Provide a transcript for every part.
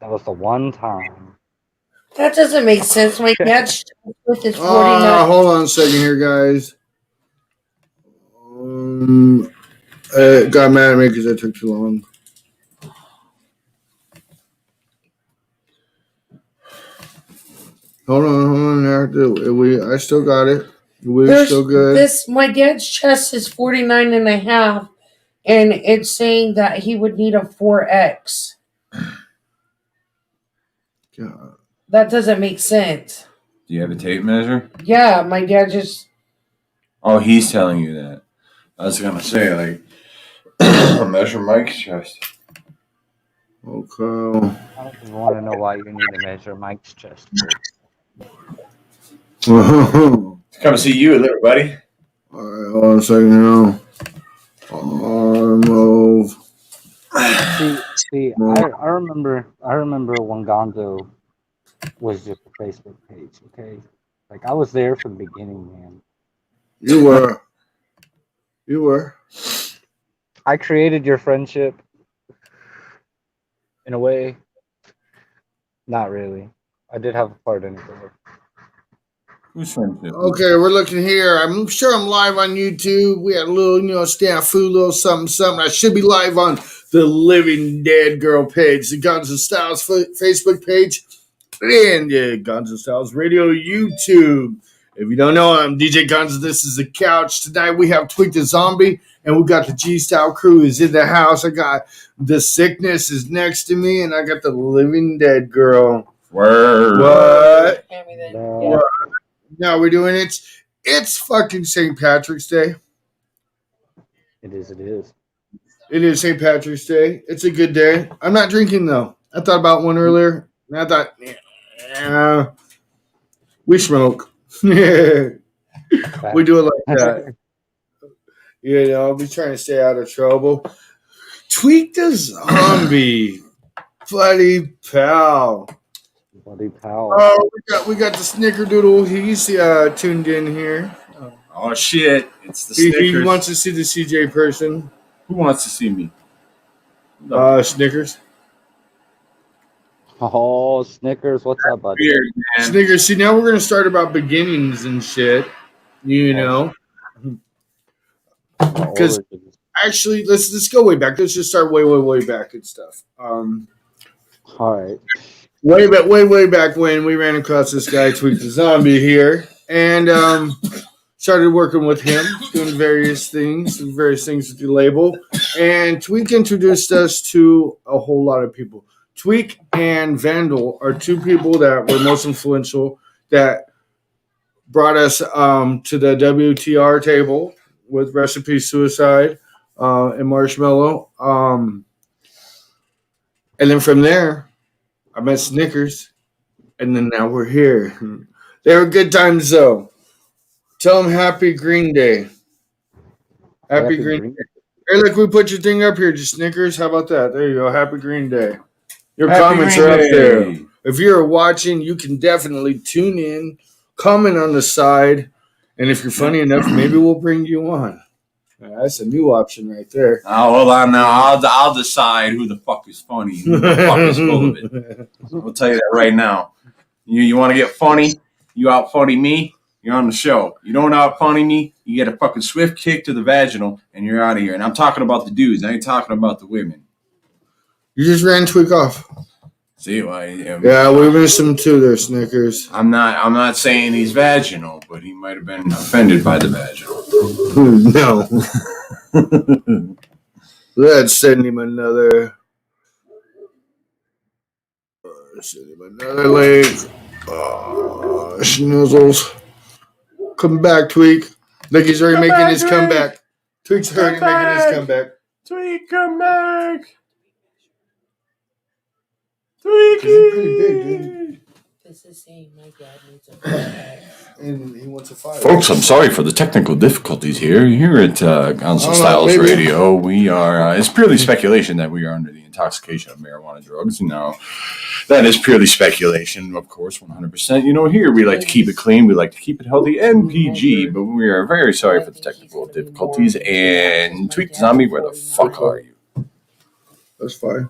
That was the one time. That doesn't make sense. My dad's with his 49. Hold on a second here, guys. Got mad at me because I took too long. Hold on. I still got it. We're still good. My dad's chest is 49 and a half, and it's saying that he would need a 4X. God. That doesn't make sense. Do you have a tape measure? Yeah, my dad just... Oh, he's telling you that. I was going to say, like, measure Mike's chest. Okay. I don't even want to know why you need to measure Mike's chest. Come see you, little buddy. All right, hold on a second now. Arm of... See, I remember when Gonzo was just a Facebook page, okay? Like, I was there from the beginning, man. You were. I created your friendship in a way. Not really. I did have a part in it, though. Who's friendship? Okay, we're looking here. I'm sure I'm live on YouTube. We had a little, snafu, little something. I should be live on the Living Dead Girl page, the Gonzo Styles Facebook page, and Gonzo Styles Radio YouTube. If you don't know, I'm DJ Gonzo. This is the couch. Tonight we have Tweak the Zombie, and we got the G-Style crew is in the house. I got the Sickness is next to me, and I got the Living Dead Girl. Word. What? Yeah. Now we're doing it. It's fucking St. Patrick's Day. It is. It is St. Patrick's Day. It's a good day. I'm not drinking, though. I thought about one earlier, and I thought, we smoke. We do it like that. I'll be trying to stay out of trouble. Tweak the Zombie. Buddy pal. Oh, we got the Snickerdoodle. He's tuned in here. Oh shit! It's the Snickers. He wants to see the CJ person. Who wants to see me? Snickers. Oh, Snickers, what's up, buddy? Weird, man. Snickers. See, now we're gonna start about beginnings and shit. Because actually, let's go way back. Let's just start way back and stuff. All right. Way back when we ran across this guy, Tweak the Zombie here, and started working with him, doing various things with the label. And Tweak introduced us to a whole lot of people. Tweak and Vandal are two people that were most influential that brought us to the WTR table with Recipe Suicide and Marshmallow. And then from there, I met Snickers, and then now we're here. They were good times, though. Tell them Happy Green Day. Happy Green Day. Hey, look, we put your thing up here, just Snickers. How about that? There you go. Happy Green Day. Your comments are up there. If you're watching, you can definitely tune in, comment on the side, and if you're funny enough, maybe we'll bring you on. That's a new option right there. Oh, hold on now. I'll decide who the fuck is funny, who the fuck is full of it. I'll tell you that right now. You want to get funny? You out funny me? You're on the show. You don't out funny me? You get a fucking swift kick to the vaginal, and you're out of here. And I'm talking about the dudes. I ain't talking about the women. You just ran Tweak off. See, yeah, we missed him too there, Snickers. I'm not saying he's vaginal, but he might have been offended by the vaginal. No. Let's send him another. Link. Schnizzles. Come back, Tweak. Look, he's already making his comeback. Tweak's already making his comeback. Tweak, come back. Tweaky. He's pretty big, dude. This is saying my dad needs a and he wants a fire. Folks, I'm sorry for the technical difficulties here. Here at Gonzo Styles Radio, we are, it's purely speculation that we are under the intoxication of marijuana drugs. Now, that is purely speculation, of course, 100%. Here we like to keep it clean. We like to keep it healthy and PG, but we are very sorry for the technical difficulties. And Tweak the Zombie, where the fuck are you? That's fine.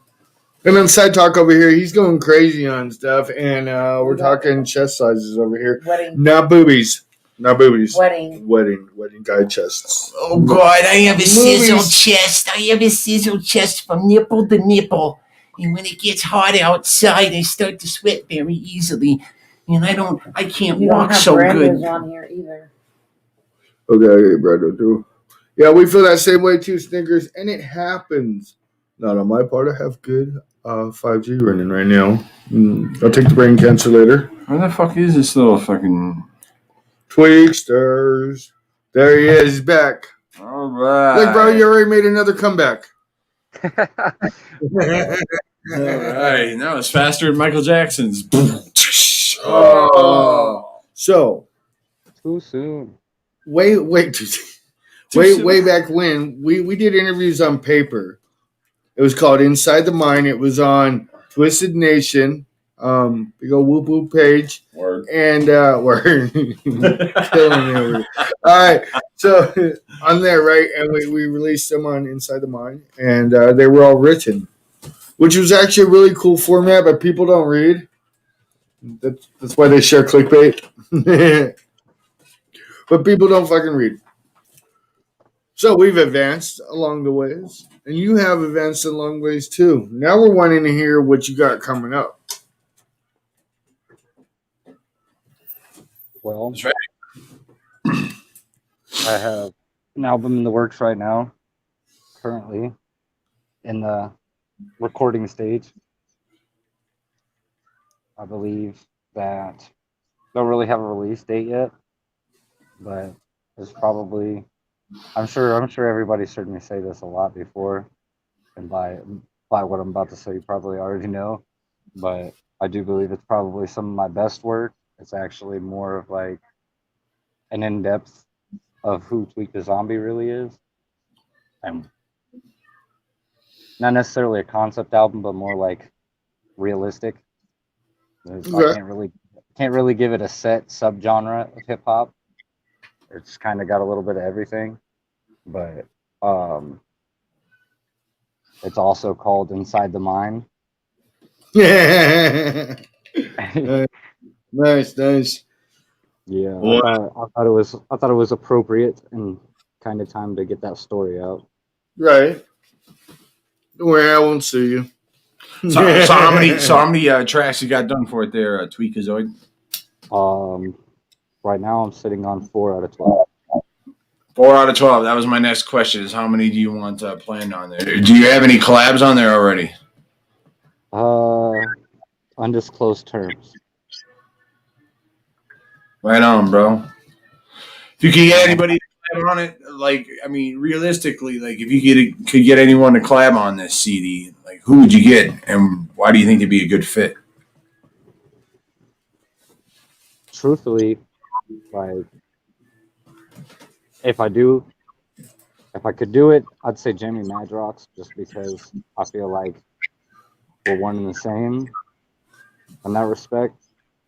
And then Side Talk over here, he's going crazy on stuff, and we're talking chest sizes over here. Wedding. Not boobies. Not boobies. Wedding. Wedding guy chests. Oh God, I have a sizzle chest. I have a sizzle chest from nipple to nipple. And when it gets hot outside, I start to sweat very easily. And I can't You don't walk have so Brando's good. on here either. Okay, Brando too. Yeah, we feel that same way too, Snickers, and it happens. Not on my part. I have good 5G running right now. I'll take the brain cancer later. Where the fuck is this little fucking... Tweaksters. There he is. He's back. All right. Look, bro, you already made another comeback. All right. Now it's faster than Michael Jackson's. So, Too soon. way back when we did interviews on paper. It was called Inside the Mind. It was on Twisted Nation, big old whoop whoop page, Word. and we're killing it. All right, so on there, right, and we released them on Inside the Mind, and they were all written, which was actually a really cool format, but people don't read. That's why they share clickbait. But people don't fucking read. So we've advanced along the ways, and you have advanced along ways too. Now we're wanting to hear what you got coming up. Well, That's right. I have an album in the works right now, currently in the recording stage. I believe that don't really have a release date yet, but it's probably. I'm sure everybody's heard me say this a lot before, and by what I'm about to say, you probably already know. But I do believe it's probably some of my best work. It's actually more of like an in-depth of who Tweak the Zombie really is, and not necessarily a concept album, but more like realistic. I can't really give it a set subgenre of hip hop. It's kind of got a little bit of everything, but it's also called Inside the Mind. Nice. Yeah, Wow. I thought it was appropriate and kind of time to get that story out. Right. Don't worry, I won't sue you. So how many tracks you got done for it there, Tweakazoid? Right now I'm sitting on 4 out of 12. 4 out of 12. That was my next question. Is how many do you want planned on there? Do you have any collabs on there already? Undisclosed terms. Right on, bro. If you could get anybody to collab on it, like, I mean, realistically, like, if you could get anyone to collab on this CD, like, who would you get, and why do you think they'd be a good fit? Truthfully, like, if I could do it, I'd say Jamie Madrox, just because I feel like we're one and the same in that respect.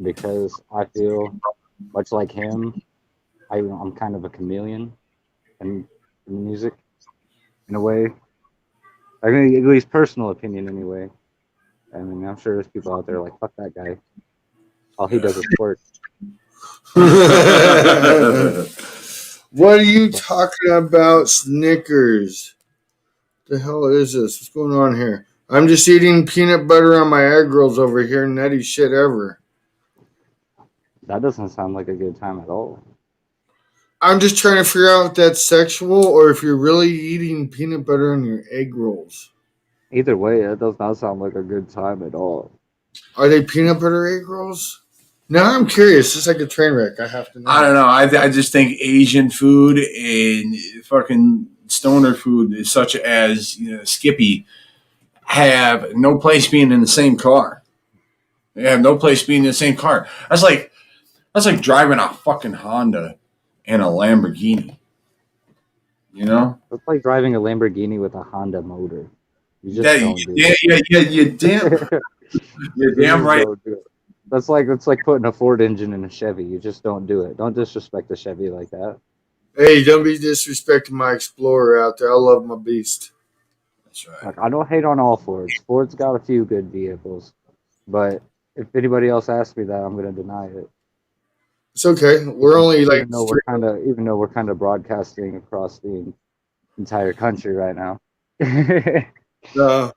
Because I feel much like him, I'm kind of a chameleon in music, in a way. I mean, at least personal opinion, anyway. I mean, I'm sure there's people out there like, fuck that guy. All he does is twerk. What are you talking about, Snickers? The hell is this? What's going on here? I'm just eating peanut butter on my egg rolls over here. Nutty shit ever. That doesn't sound like a good time at all. I'm just trying to figure out if that's sexual or if you're really eating peanut butter on your egg rolls. Either way, it does not sound like a good time at all. Are they peanut butter egg rolls? Now I'm curious. It's like a train wreck. I have to know. I don't know. I just think Asian food and fucking stoner food, such as Skippy, have no place being in the same car. They have no place being in the same car. That's like driving a fucking Honda and a Lamborghini. You know? It's like driving a Lamborghini with a Honda motor. You just don't do it. You're damn right. That's like putting a Ford engine in a Chevy. You just don't do it. Don't disrespect the Chevy like that. Hey, don't be disrespecting my Explorer out there. I love my beast. That's right. Like, I don't hate on all Fords. Ford's got a few good vehicles, but if anybody else asks me that, I'm gonna deny it. It's okay. We're only like Even though we're kind of broadcasting across the entire country right now. uh,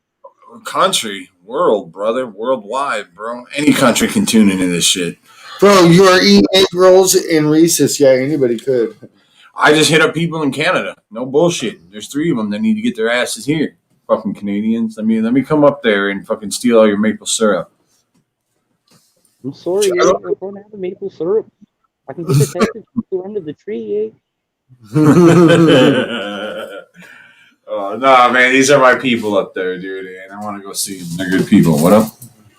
Country, world, brother, worldwide, bro. Any country can tune into this shit. bro, you are eating egg rolls in Reese's. Yeah, anybody could. I just hit up people in Canada. No bullshit. There's 3 of them that need to get their asses here. Fucking Canadians. Let me come up there and fucking steal all your maple syrup. I'm sorry, I don't have the maple syrup. I can get the package to under the tree, Oh no, man, these are my people up there, dude, and I want to go see them. They're good people. What up,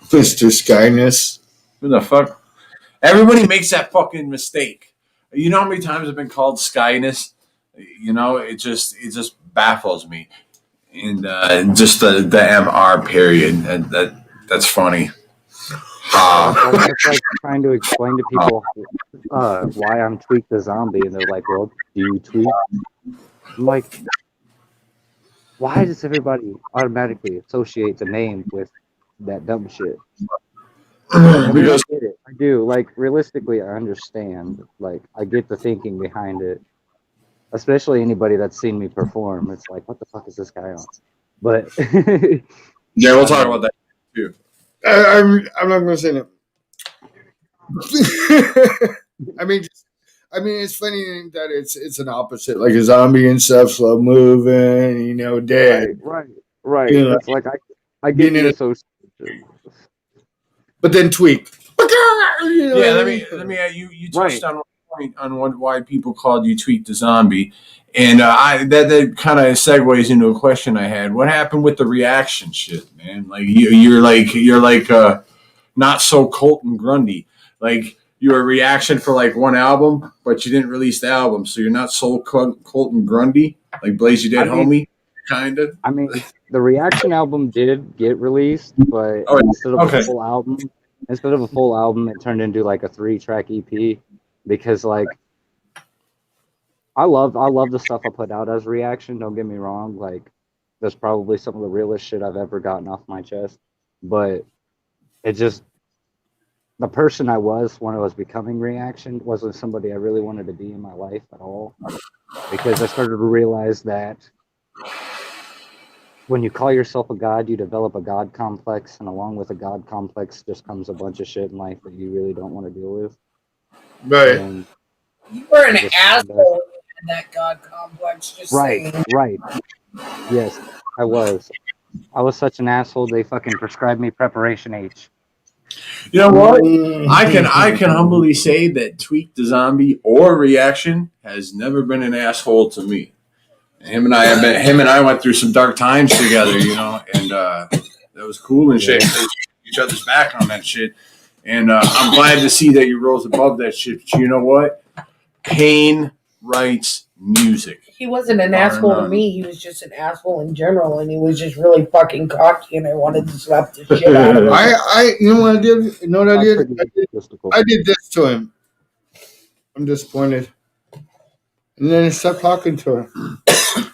Mr. Skyness? who the fuck? Everybody makes that fucking mistake. You know how many times I've been called Skyness? You know, it just baffles me. And just the MR period. That's funny. It's like trying to explain to people why I'm Tweak the Zombie, and they're like, well, do you tweak? I'm like, why does everybody automatically associate the name with that dumb shit? I mean, I get it. I do. Like, realistically, I understand. Like, I get the thinking behind it. Especially anybody that's seen me perform. It's like, what the fuck is this guy on? But Yeah, we'll talk about that too. I'm not going to say that. I mean, it's funny that it's an opposite, like a zombie and stuff, slow moving, dead. Right. You know, It's like I get the association. But then tweak. Yeah, let me. You touched on one point on why people called you Tweak the Zombie, and that kind of segues into a question I had. What happened with the reaction shit, man? Like you're like not so Colton Grundy. Like you're a reaction for like one album, but you didn't release the album, so you're not so Colton Grundy like Blaze You Dead Homie, kind of. I mean, the reaction album did get released, but instead of a full album, it turned into like a 3-track EP because like I love the stuff I put out as reaction. Don't get me wrong, like that's probably some of the realest shit I've ever gotten off my chest, but it just the person I was when I was becoming reaction wasn't somebody I really wanted to be in my life at all, because I started to realize that when you call yourself a god, you develop a god complex, and along with a god complex just comes a bunch of shit in life that you really don't want to deal with. Right. And you were an asshole in that god complex. Just right. Yes, I was. I was such an asshole. They fucking prescribed me Preparation H. You know what? I can humbly say that Tweak the Zombie or Reaction has never been an asshole to me. Him and I went through some dark times together, and that was cool and shit. Each other's back on that shit, and I'm glad to see that you rose above that shit. But you know what? Pain writes music. He wasn't an asshole to me. He was just an asshole in general, and he was just really fucking cocky, and I wanted to slap the shit out of him. You know what I did? You know what I did? I did this to him. I'm disappointed. And then I stopped talking to him.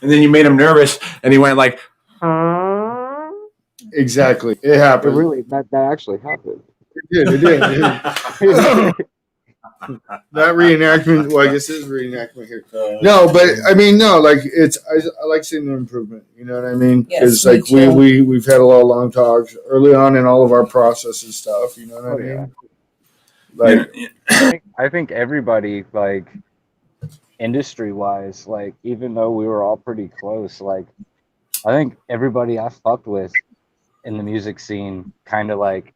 And then you made him nervous, and he went like, exactly. It happened. That actually happened. It did. That reenactment. Well, I guess it's reenactment here. No, but I mean, no. Like I like seeing the improvement. You know what I mean? Because like we've had a lot of long talks early on in all of our process and stuff. You know what I mean? Like I think everybody, like industry wise, like even though we were all pretty close, like I think everybody I fucked with in the music scene kind of like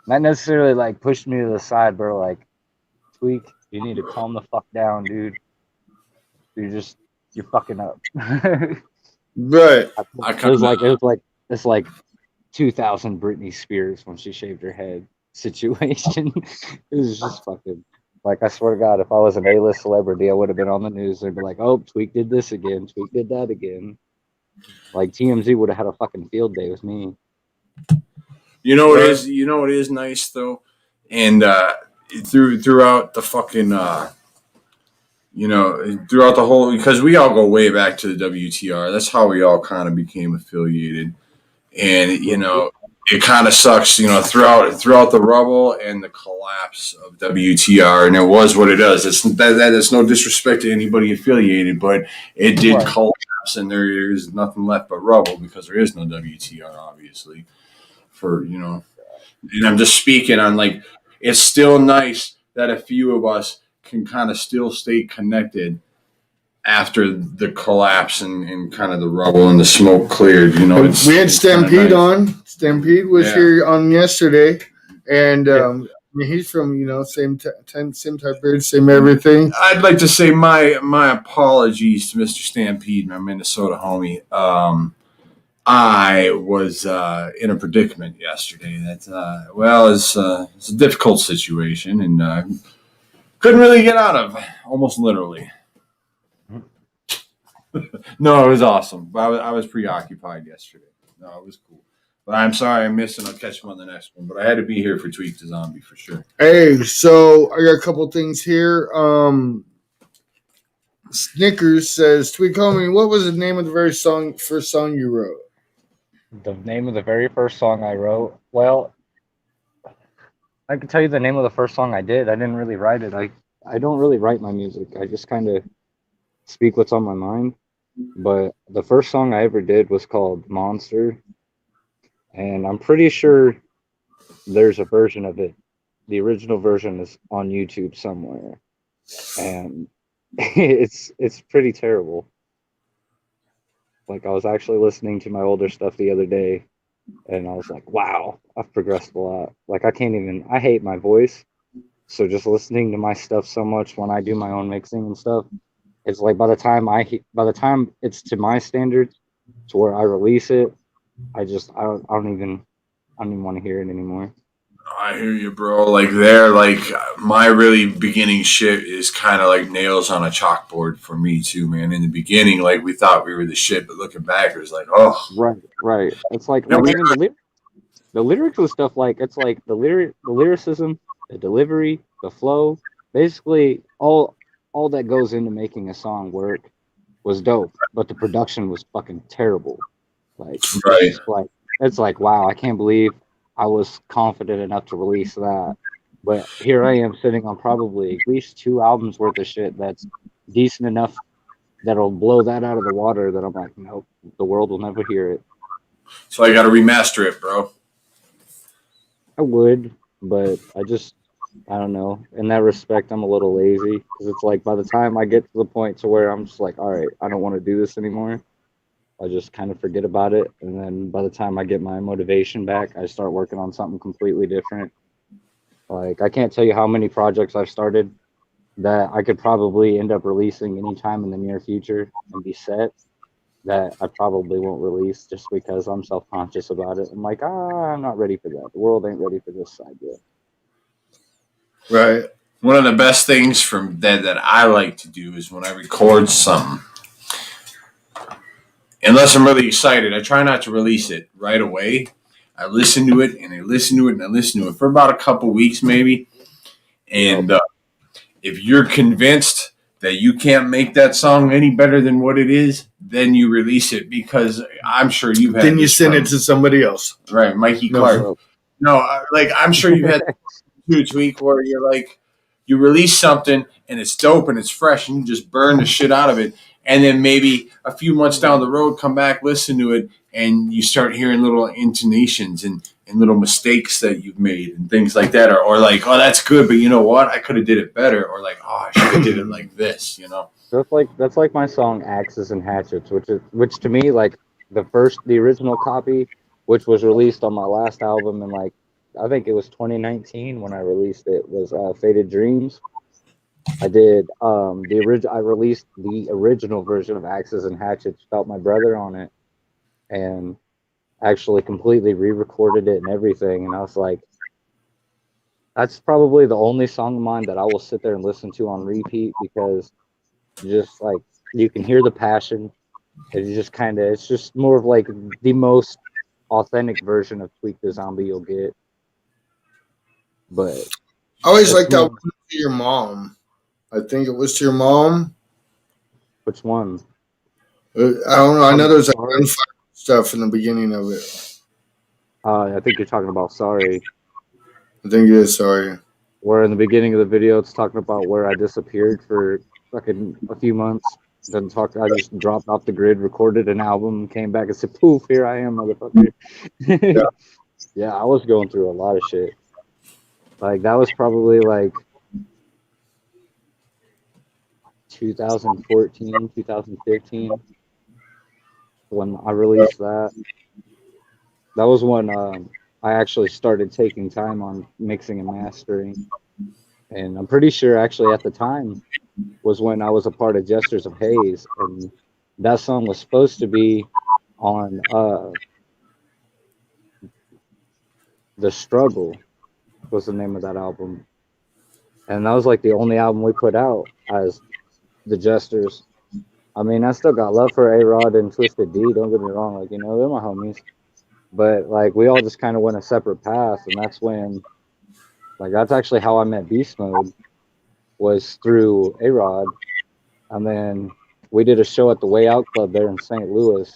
not necessarily like pushed me to the side, but like, Tweak, you need to calm the fuck down, dude. You're fucking up. Right. It's like 2000 Britney Spears when she shaved her head situation. It was just fucking like, I swear to God, if I was an A-list celebrity, I would have been on the news. They'd be like, oh, Tweak did this again. Tweak did that again. Like TMZ would have had a fucking field day with me. You know what is nice though, and throughout the fucking you know, throughout the whole, because we all go way back to the WTR. That's how we all kind of became affiliated. And, you know, it kind of sucks, you know, throughout the rubble and the collapse of WTR, and it was what it is. That's no disrespect to anybody affiliated, but it did collapse, and there is nothing left but rubble because there is no WTR, obviously. For you know, and I'm just speaking on like it's still nice that a few of us can kind of still stay connected after the collapse and kind of the rubble and the smoke cleared. You know, we had Stampede nice. on. Stampede was here on yesterday, and he's from same same type of same everything. I'd like to say my apologies to Mr. Stampede, my Minnesota homie. I was in a predicament yesterday that it's a difficult situation and couldn't really get out of, almost literally. No, it was awesome. I was preoccupied yesterday. No, it was cool. But I'm sorry I missed, and I'll catch him on the next one. But I had to be here for Tweak the Zombie for sure. Hey, so I got a couple things here. Snickers says, Tweak homie, what was the name of the first song you wrote? The name of the very first song I wrote? Well, I can tell you the name of the first song I did. I didn't really write it. I don't really write my music. I just kind of speak what's on my mind. But the first song I ever did was called Monster. And I'm pretty sure there's a version of it. The original version is on YouTube somewhere. And it's pretty terrible. Like, I was actually listening to my older stuff the other day, and I was like, wow, I've progressed a lot. Like, I hate my voice. So just listening to my stuff so much when I do my own mixing and stuff, it's like by the time it's to my standards, to where I release it, I don't even want to hear it anymore. I hear you, bro. Like my really beginning shit is kind of like nails on a chalkboard for me too, man. In the beginning, like we thought we were the shit, but looking back, it was like, oh, right. It's like I mean, the lyrics and stuff, like it's like the lyricism, the delivery, the flow, basically all that goes into making a song work was dope, but the production was fucking terrible. Like, right. It's like wow, I can't believe I was confident enough to release that. But here I am sitting on probably at least 2 albums worth of shit that's decent enough that'll blow that out of the water that I'm like, nope, the world will never hear it. So I got to remaster it, bro. I would, but I don't know. In that respect, I'm a little lazy because it's like by the time I get to the point to where I'm just like, all right, I don't want to do this anymore, I just kind of forget about it. And then by the time I get my motivation back, I start working on something completely different. Like, I can't tell you how many projects I've started that I could probably end up releasing anytime in the near future and be set, that I probably won't release just because I'm self-conscious about it. I'm like, I'm not ready for that. The world ain't ready for this side yet. Right. One of the best things from that I like to do is when I record something, unless I'm really excited, I try not to release it right away. I listen to it and I listen to it and I listen to it for about a couple weeks maybe. And if you're convinced that you can't make that song any better than what it is, then you release it, because I'm sure you've had. Then you send it to somebody else. Right, Mikey Clark. No, like I'm sure you've had Tweak where you're like, you release something and it's dope and it's fresh and you just burn the shit out of it. And then maybe a few months down the road, come back, listen to it, and you start hearing little intonations and little mistakes that you've made and things like that. Or like, oh, that's good, but you know what? I could have did it better. Or like, oh, I should have did it like this, you know? That's like my song Axes and Hatchets, which to me, like the original copy, which was released on my last album in like, I think it was 2019 when I released it, was Faded Dreams. I did I released the original version of Axes and Hatchets, felt my brother on it, and actually completely re-recorded it and everything. And I was like, that's probably the only song of mine that I will sit there and listen to on repeat, because just like you can hear the passion. It's just more of like the most authentic version of Tweak the Zombie you'll get. But I always like that one to your mom. I think it was to your mom. Which one? I don't know. I know there's like Sorry. gunfire stuff in the beginning of it. I think you're talking about Sorry. I think it is. Sorry. Where in the beginning of the video, it's talking about where I disappeared for fucking a few months. Then I just dropped off the grid, recorded an album, came back and said, "Poof, here I am, motherfucker." Yeah. Yeah, I was going through a lot of shit. Like that was probably like 2014, 2015 when I released that. That was when I actually started taking time on mixing and mastering. And I'm pretty sure actually at the time was when I was a part of Jesters of Haze, and that song was supposed to be on The Struggle was the name of that album. And that was like the only album we put out as the Jesters. I mean, I still got love for A-Rod and Twisted D, don't get me wrong, like, you know, they're my homies. But like we all just kind of went a separate path, and that's when like that's actually how I met Beast Mode was through A-Rod. And then we did a show at the Way Out Club there in St. Louis,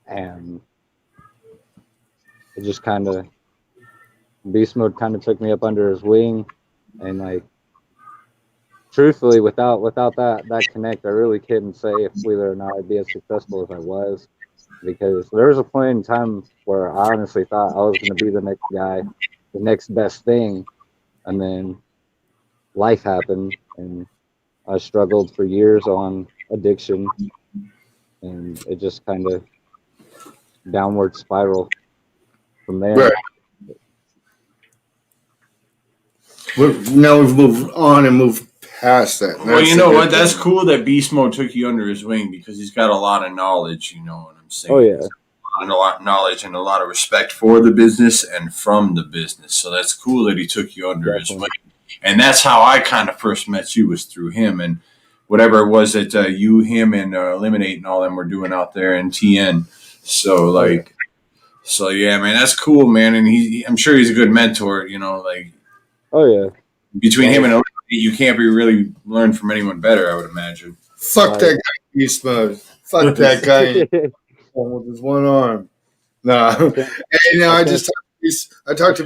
and it just kind of Beast Mode kind of took me up under his wing, and like truthfully, without that connect, I really couldn't say if whether or not I'd be as successful as I was, because there was a point in time where I honestly thought I was going to be the next guy, the next best thing, and then life happened, and I struggled for years on addiction, and it just kind of downward spiral from there. Right. Now we've moved on and moved past that. Well, you know what? That's cool that Beast Mode took you under his wing because he's got a lot of knowledge. You know what I'm saying? Oh yeah, A lot of knowledge and a lot of respect for the business and from the business. So that's cool that he took you under his wing. And that's how I kind of first met you, was through him and whatever it was that you, him, and Eliminate and all them were doing out there in TN. So like, so yeah, man, that's cool, man. And I'm sure he's a good mentor. You know, like. Oh yeah. Between him and Eliminate, you can't be really learn from anyone better, I would imagine. Fuck that guy, Beast Mode. Fuck that guy with his one arm. Nah. I talked to Beast Mode. I can't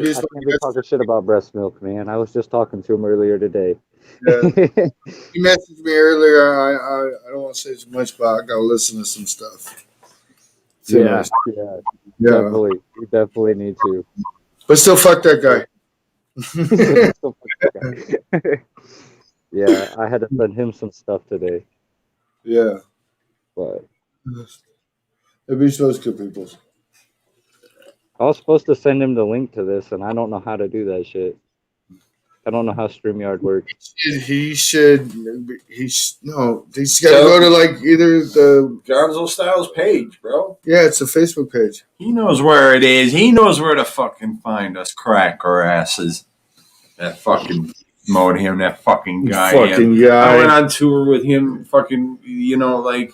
be talking shit about breast milk, man. I was just talking to him earlier today. Yeah. He messaged me earlier. I don't want to say too much, but I got to listen to some stuff. Yeah. Definitely. You definitely need to. But still, fuck that guy. Yeah, I had to send him some stuff today. Yeah. But it'd be those good people. I was supposed to send him the link to this, and I don't know how to do that shit. I don't know how StreamYard works. He's got to go to like either the Gonzo Styles page, bro. Yeah, it's a Facebook page. He knows where it is. He knows where to fucking find us, crack our asses. That fucking mode him, that fucking guy. I went on tour with him, fucking, you know, like,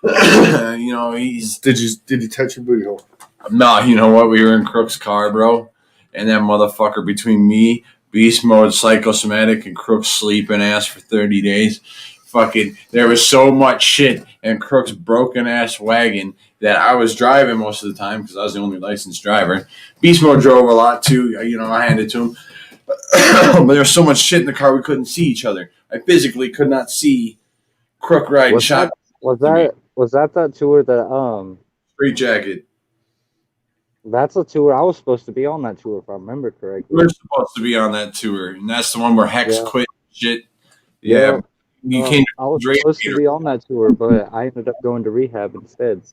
you know, he's. Did he touch your booty hole? No, you know what? We were in Crook's car, bro, and that motherfucker between me, Beast Mode, Psychosomatic, and Crook's sleeping ass for 30 days. Fucking, there was so much shit in Crook's broken ass wagon that I was driving most of the time because I was the only licensed driver. Beast Mode drove a lot too. You know, I handed it to him. But there was so much shit in the car we couldn't see each other. I physically could not see Crook riding shot. Was that tour that Straight Jacket? That's a tour. I was supposed to be on that tour if I remember correctly. We're supposed to be on that tour, and that's the one where Hex quit shit. Yeah. You came. I was supposed to be on that tour, but I ended up going to Rehab instead.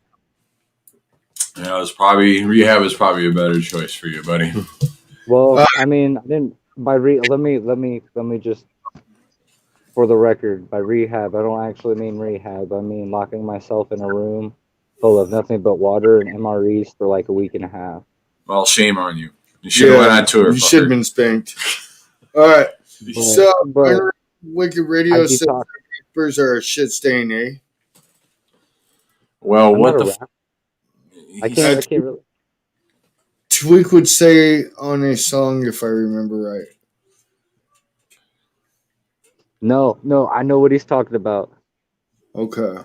Yeah, Rehab is probably a better choice for you, buddy. Well, I mean, I didn't let me just, for the record, by Rehab, I don't actually mean rehab. I mean locking myself in a room full of nothing but water and MREs for like a week and a half. Well, shame on you. You should have went on tour. You should have been spanked. All right. Wicked Radio says rappers are a shit stain, eh? Well, what the I can't really. Tweak would say on a song, if I remember right. No, I know what he's talking about. Okay.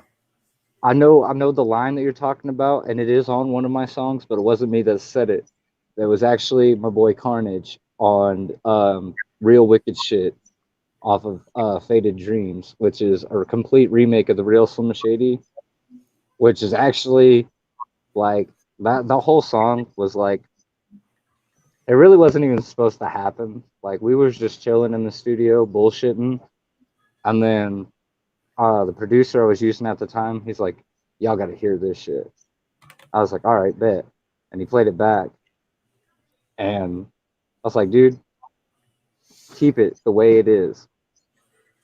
I know the line that you're talking about, and it is on one of my songs, but it wasn't me that said it. It was actually my boy Carnage on Real Wicked Shit off of Faded Dreams, which is a complete remake of the real Slim Shady, which is actually like that the whole song was like it really wasn't even supposed to happen. Like we was just chilling in the studio bullshitting, and then the producer I was using at the time, he's like, "Y'all got to hear this shit." I was like, "All right, bet," and he played it back, and I was like, "Dude, keep it the way it is."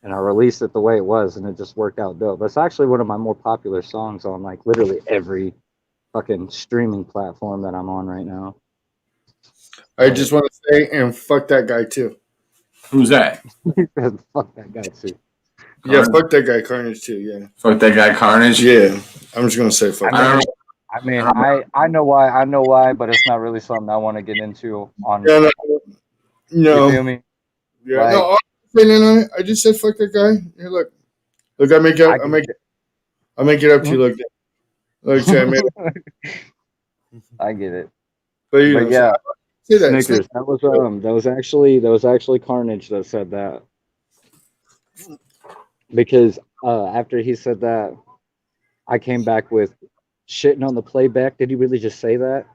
And I released it the way it was, and it just worked out dope. That's actually one of my more popular songs on like literally every fucking streaming platform that I'm on right now. I just want to say, and fuck that guy too. Who's that? Fuck that guy too. Yeah, fuck that guy Carnage too. Yeah. Fuck that guy Carnage. Yeah. I'm just gonna say fuck. I that. mean, I know why, but it's not really something I want to get into on. Yeah, no. You feel me? Yeah. Like, No. On it. I just said fuck that guy. Here, look. I make it. I make it up to you like that. Like I made it. I get it. But you know, yeah, say that. Snickers. That was actually Carnage that said that. Because after he said that, I came back with shitting on the playback. Did he really just say that?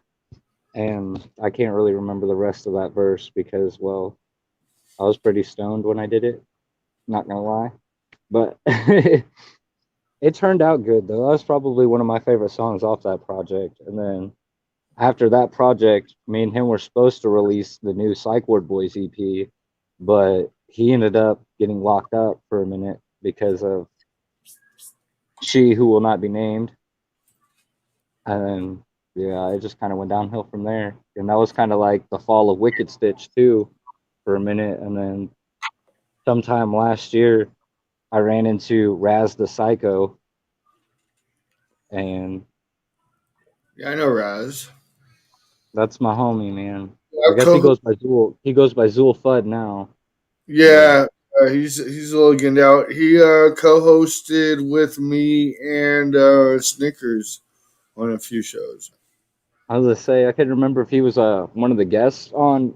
And I can't really remember the rest of that verse because, well, I was pretty stoned when I did it. Not gonna lie, but it turned out good though. That was probably one of my favorite songs off that project. And then after that project, me and him were supposed to release the new Psych Ward Boys EP, but he ended up getting locked up for a minute because of She Who Will Not Be Named. And yeah, it just kind of went downhill from there. And that was kind of like the fall of Wicked Stitch too for a minute. And then sometime last year, I ran into Raz the Psycho. And yeah, I know Raz. that's my homie, man. Yeah, I guess he goes by Zool. He goes by Zool Fudd now. Yeah, he's a little getting out. He co-hosted with me and Snickers on a few shows. I was gonna say I can't remember if he was one of the guests on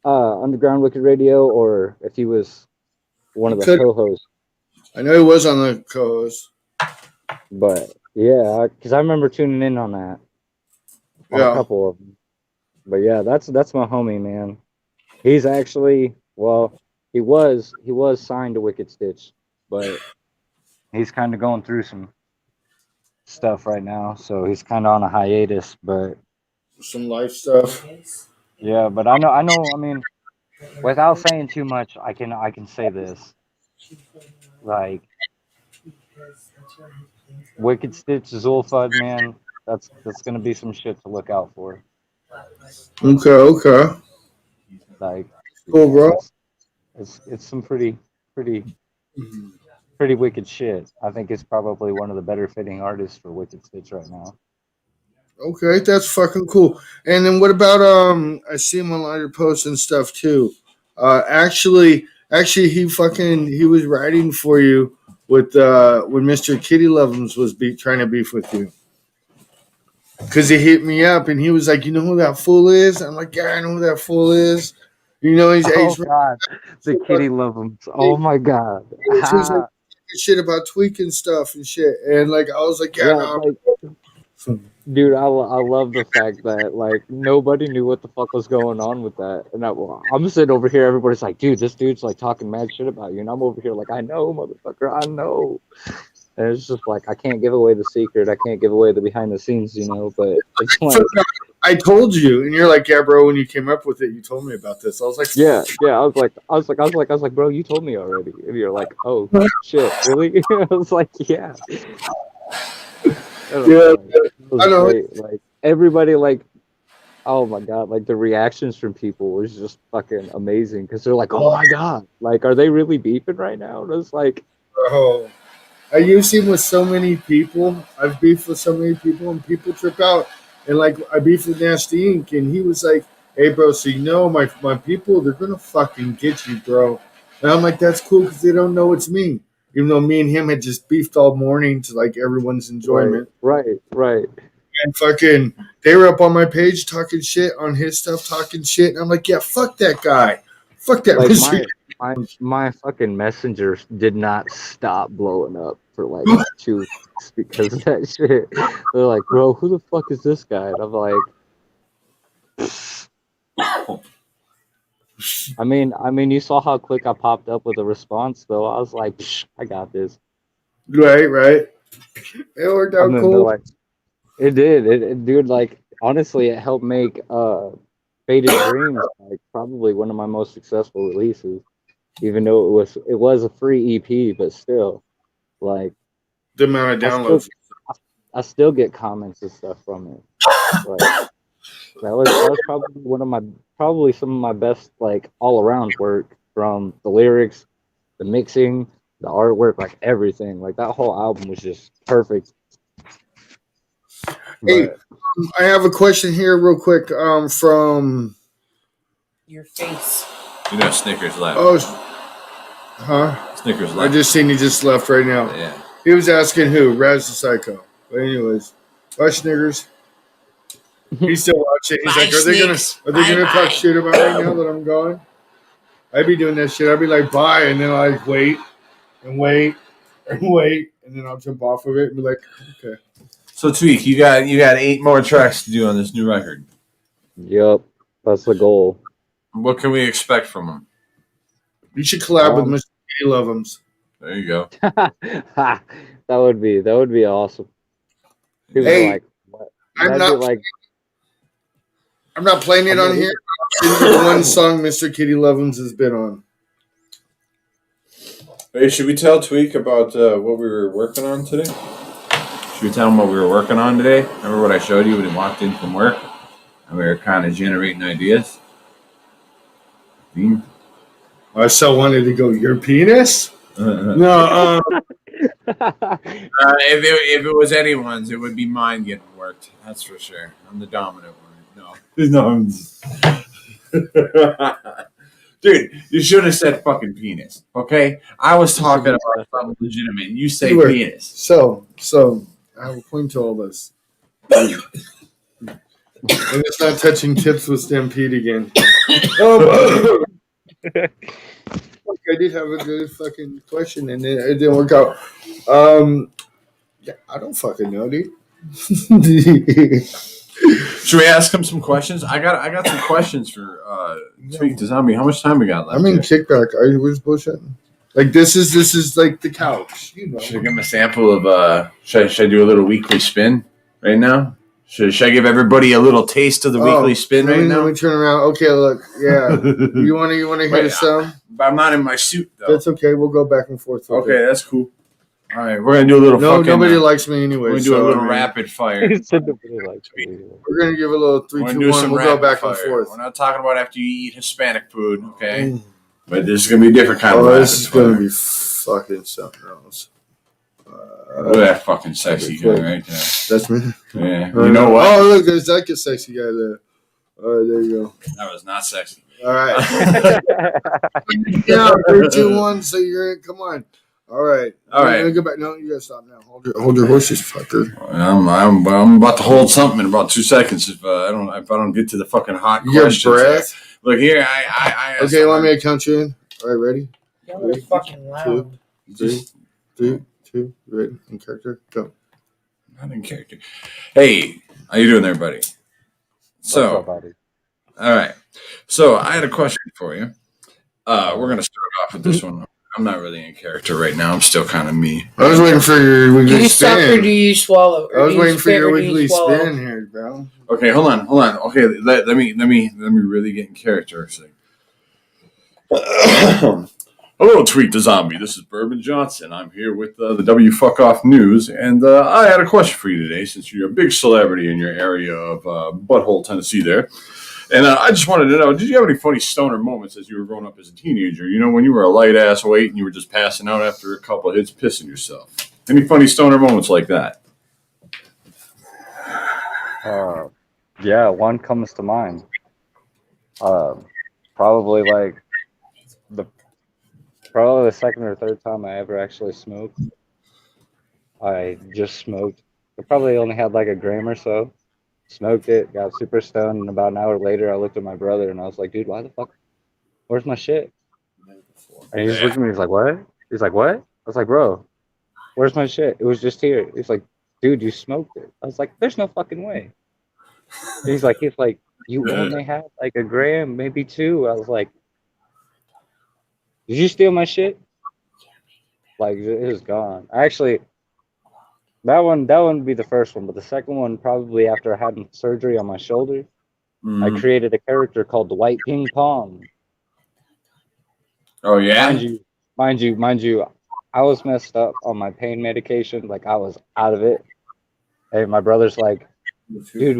Underground Wicked Radio or if he was one of the co-hosts. I know he was on the co-host. But yeah, because I remember tuning in on that. On a couple of them. But yeah, that's my homie, man. He's actually he was signed to Wicked Stitch, but he's kind of going through some stuff right now, so he's kind of on a hiatus. But some life stuff. Yeah, but I know. I mean, without saying too much, I can say this. Like, Wicked Stitch, Zulfud, man, that's gonna be some shit to look out for. Okay. Like, cool, bro. It's some pretty wicked shit. I think it's probably one of the better fitting artists for Wicked Stitch right now. Okay, that's fucking cool. And then what about I see him on a lot of your posts and stuff too. Actually he was writing for you with when Mr. Kitty Lovins was trying to beef with you. Cause he hit me up and he was like, "You know who that fool is?" I'm like, "Yeah, I know who that fool is." You know, he's God, the Kitty Lovins. Oh my God. He was like, shit about tweaking stuff and shit, and like I was like, dude, I love the fact that like nobody knew what the fuck was going on with that, and I'm sitting over here, everybody's like, dude, this dude's like talking mad shit about you, and I'm over here like, I know, motherfucker, I know. And it's just like I can't give away the secret, I can't give away the behind the scenes, you know. But it's like I told you, and you're like, yeah, bro. When you came up with it, you told me about this. I was like, yeah. I was like, bro, you told me already, and you're like, oh shit, really? I was like, yeah. Yeah, I know. Great. Like everybody, like, oh my God, like the reactions from people was just fucking amazing because they're like, oh my God, like, are they really beefing right now? And it's like, bro, I use him with so many people. I've beefed with so many people, and people trip out. And like I beefed with Nasty Inc., and he was like, "Hey, bro, so you know my people, they're gonna fucking get you, bro." And I'm like, that's cool because they don't know it's me. Even though me and him had just beefed all morning to like everyone's enjoyment. Right. And fucking, they were up on my page talking shit on his stuff, talking shit. And I'm like, yeah, fuck that guy. Fuck that Like Mr. my fucking messenger did not stop blowing up for like 2 weeks because of that shit. They're like, bro, who the fuck is this guy? And I'm like, I mean, you saw how quick I popped up with a response, though. I was like, I got this. Right. It worked And out then they're cool. like, it did, dude. Like, honestly, it helped make Faded Dreams like probably one of my most successful releases. Even though it was a free EP, but still, like, The amount of I still downloads. I still get comments and stuff from it. Like, that was probably some of my best like all around work, from the lyrics, the mixing, the artwork, like everything. Like that whole album was just perfect. Hey, But I have a question here, real quick. From Your face. You know, Snickers left. Snickers I left. just seen he just left right now. Yeah. He was asking who, Raz the Psycho. But anyways, bye Snickers. He's still watching. He's Bye, like, Snicks. are they gonna Bye-bye. talk shit about right now that I'm gone? I'd be doing that shit. I'd be like, bye, and then I like wait and wait and wait, and then I'll jump off of it and be like, okay. So Tweak, you got 8 more tracks to do on this new record. yep, that's the goal. What can we expect from them? You should collab with Mr. K. Love'ems. There you go. that would be awesome. People Hey, are like, what? I'm That'd be not- like, I'm not playing it on here. The one song Mr. Kitty Love'ems has been on. Hey, should we tell Tweak about what we were working on today? Should we tell him what we were working on today? Remember what I showed you when he walked in from work? And we were kind of generating ideas? I so wanted to go, your penis? No, If it was anyone's, it would be mine getting worked. That's for sure. I'm the dominant one. No. Dude, you should have said fucking penis. Okay, I was talking about something legitimate. You say Anyway. penis. So I have a point to all this. And it's not touching tips with Stampede again. Oh, I did have a good fucking question, and it didn't work out. Yeah, I don't fucking know, dude. Should we ask him some questions? I got some questions for Tweak the Zombie. How much time we got left? I'm in here? kickback. I was bullshitting. Like this is like the couch, you know. Should I give him a sample of? Should I do a little weekly spin right now? Should I give everybody a little taste of the weekly spin right now? Let me turn around. Okay, look, yeah. You wanna hit us some? But I'm not in my suit though. That's okay. We'll go back and forth. With Okay, it. that's cool. All right, we're gonna do a little. Nobody likes me anyway. We're gonna do a little rapid fire. He said nobody likes me. We're gonna give a little 3, We're gonna 2, do 1. some We'll go rapid back fire. and forth. We're not talking about after you eat Hispanic food, okay? But this is gonna be a different kind of rapid This is fire. gonna be fucking something else. Look at that fucking sexy guy right there. That's me. Yeah, you know what? Oh, look, there's that sexy guy there. All right, there you go. That was not sexy. All right. Yeah, 3, 2, 1. So you're in. Come on. All right. All right. Go back. No, you gotta stop now. Hold your horses, fucker. I'm about to hold something in about 2 seconds if I don't get to the fucking hot Your questions. breath. Look here, I Okay, let me count you in. All right, ready? Y'all are fucking loud. 3, 2, ready? In character, go. Not in character. Hey, how you doing there, buddy? So, What's up, buddy? all right. So I had a question for you. We're gonna start off with this one. I'm not really in character right now. I'm still kind of me. I was waiting for your Do weekly you suck or do spin. you swallow? I was waiting for your weekly swallow? spin here, bro. Okay, hold on. Okay, let me really get in character. Hello, Tweet the Zombie. This is Bourbon Johnson. I'm here with the W Fuck Off News, and I had a question for you today, since you're a big celebrity in your area of Butthole, Tennessee. There, and I just wanted to know: did you have any funny stoner moments as you were growing up as a teenager? You know, when you were a light ass weight and you were just passing out after a couple of hits, pissing yourself. Any funny stoner moments like that? Yeah, one comes to mind. Probably like Probably the second or third time I ever actually smoked. I just smoked. I probably only had like a gram or so. Smoked it, got super stoned, and about an hour later, I looked at my brother and I was like, "Dude, why the fuck? Where's my shit?" And he just looked at me. He's like, "What?" He's like, "What?" I was like, "Bro, where's my shit? It was just here." He's like, "Dude, you smoked it." I was like, "There's no fucking way." And he's like, "You only had like a gram, maybe two." I was like, "Did you steal my shit?" Like it was gone. Actually, that one would be the first one, but the second one probably after I had surgery on my shoulder, I Mhm. created a character called the White Ping Pong. Oh yeah. Mind you, mind you, I was messed up on my pain medication, like I was out of it. And my brother's like, "Dude,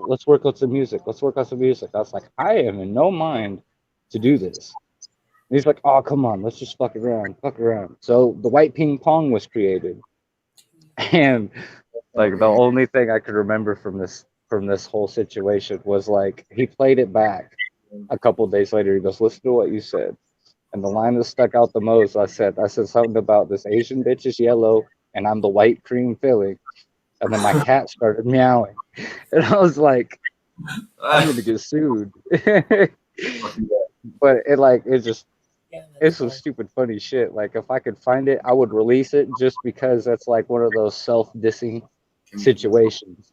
let's work on some music. Let's work on some music." I was like, "I am in no mind to do this." And he's like, "Oh, come on, let's just fuck around, fuck around." So the White Ping Pong was created, and like the only thing I could remember from this whole situation was like he played it back a couple days later. He goes, "Listen to what you said." And the line that stuck out the most, I said something about this Asian bitch is yellow and I'm the white cream filling. And then my cat started meowing. And I was like, I'm gonna get sued. But it's some stupid funny shit. Like if I could find it, I would release it just because that's like one of those self dissing situations.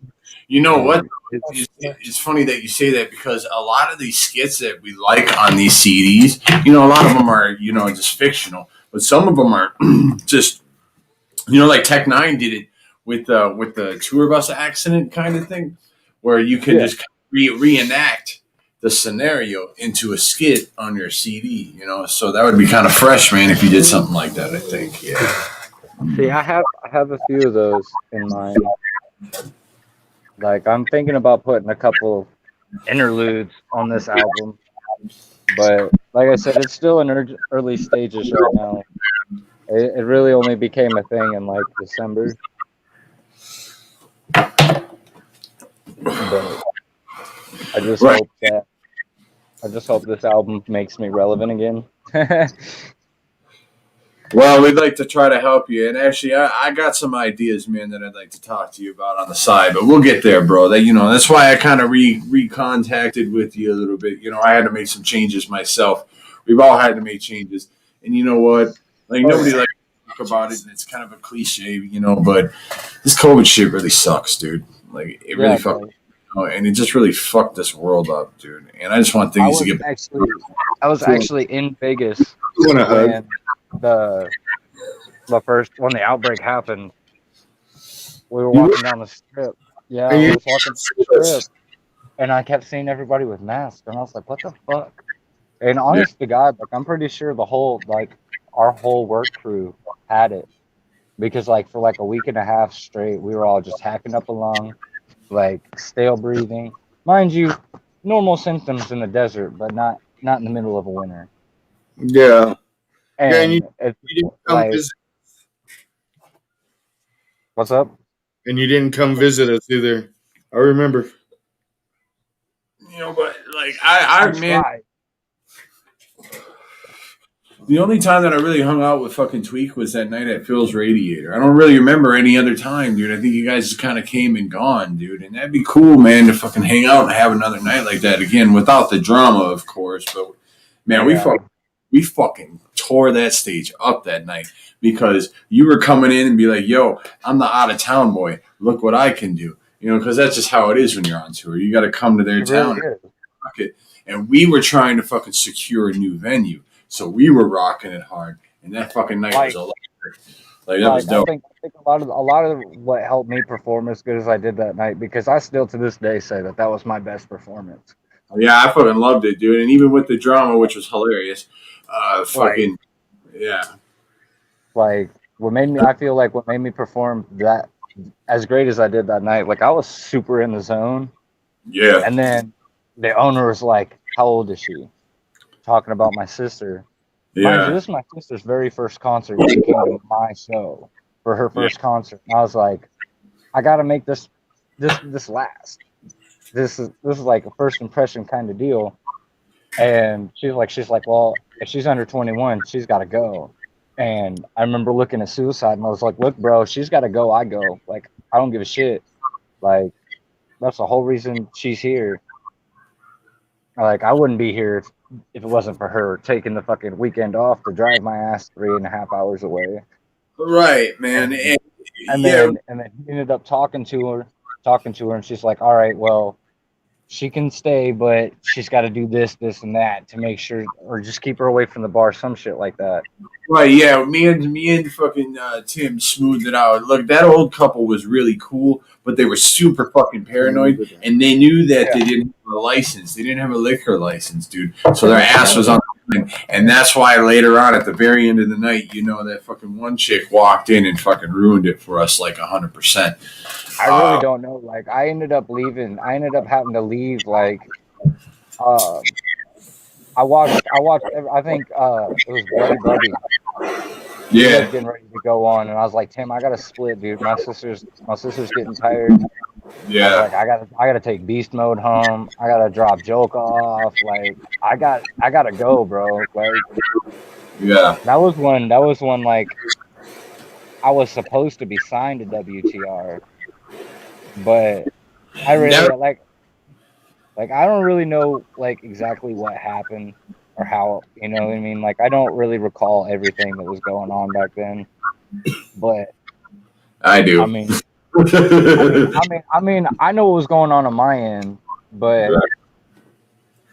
You know what? And it's It's funny that you say that because a lot of these skits that we like on these CDs, a lot of them are, just fictional, but some of them are just, like Tech Nine did it with the tour bus accident kind of thing, where you can yeah. just reenact the scenario into a skit on your CD. So that would be kind of fresh, man, if you did something like that. I think, yeah. See, I have a few of those in mind. Like I'm thinking about putting a couple interludes on this album, but like I said, it's still in early stages right now. It really only became a thing in like December, but I just Right. hope that I just hope this album makes me relevant again. Well, we'd like to try to help you, and actually, I got some ideas, man, that I'd like to talk to you about on the side. But we'll get there, bro. That's why I kind of recontacted with you a little bit. I had to make some changes myself. We've all had to make changes, and you know what? Like Oh nobody yeah, likes to talk about it, and it's kind of a cliche, But this COVID shit really sucks, dude. Like it yeah, really it fucked, does. and it just really fucked this world up, dude. And I just want I things to was get. actually I was actually in Vegas You want a hug? when the when the outbreak happened. We were You walking down the strip. Yeah, and I you was walking down the strip, and I kept seeing everybody with masks, and I was like, "What the fuck?" And Yeah. honest to God, like I'm pretty sure our whole work crew had it because like for like a week and a half straight, we were all just hacking up a lung, like stale breathing. Mind you, normal symptoms in the desert, but not in the middle of a winter. yeah, yeah, and And it's you didn't come like, visit, what's up? and you didn't come visit us either. I remember. But like I I man, tried. the only time that I really hung out with fucking Tweak was that night at Phil's Radiator. I don't really remember any other time, dude. I think you guys just kind of came and gone, dude. And that'd be cool, man, to fucking hang out and have another night like that again, without the drama, of course. But man, Yeah, we fucking tore that stage up that night because you were coming in and be like, "Yo, I'm the out of town boy. Look what I can do." Because that's just how it is when you're on tour. You got to come to their it really town is. rock it. And we were trying to fucking secure a new venue. So we were rocking it hard. And that fucking night was Like, electric. Like that was like dope. I think a lot of what helped me perform as good as I did that night because I still to this day say that was my best performance. Yeah, I fucking loved it, dude. And even with the drama, which was hilarious, Like, fucking yeah. like I feel like what made me perform that as great as I did that night, like I was super in the zone. Yeah. And then the owner was like, "How old is she?" Talking about my sister. Mind you, Yeah. this is my sister's very first concert. She came to my show for her Yeah. first concert. And I was like, I gotta make this last. This is like a first impression kind of deal. And she's like, well, if she's under 21, she's got to go. And I remember looking at suicide, and I was like, look, bro, she's got to go. I go. Like, I don't give a shit. Like, that's the whole reason she's here. Like, I wouldn't be here if it wasn't for her taking the fucking weekend off to drive my ass 3.5 hours away. Right, man. And, and Yeah, then he ended up talking to her, and she's like, all right, well, she can stay, but she's got to do this, this, and that to make sure, or just keep her away from the bar, some shit like that. right. Yeah, me and fucking Tim smoothed it out. Look, that old couple was really cool, but they were super fucking paranoid, and they knew that Yeah. they didn't have a license. They didn't have a liquor license, dude. So their ass was on the line, and that's why later on, at the very end of the night, that fucking one chick walked in and fucking ruined it for us, like 100%. I really don't know. Like, I ended up leaving. I ended up having to leave. Like, I watched. I think it was Bloody Buddy. He was Yeah, getting ready to go on, and I was like, Tim, I gotta split, dude. My sister's getting tired. I was yeah, like, I gotta take beast mode home. I gotta drop joke off. Like, I gotta go, bro. Like, yeah. that was one like I was supposed to be signed to WTR, but I really Never- like I don't really know like exactly what happened or how, you know what I mean? Like, I don't really recall everything that was going on back then. But I do. I mean I know what was going on my end, but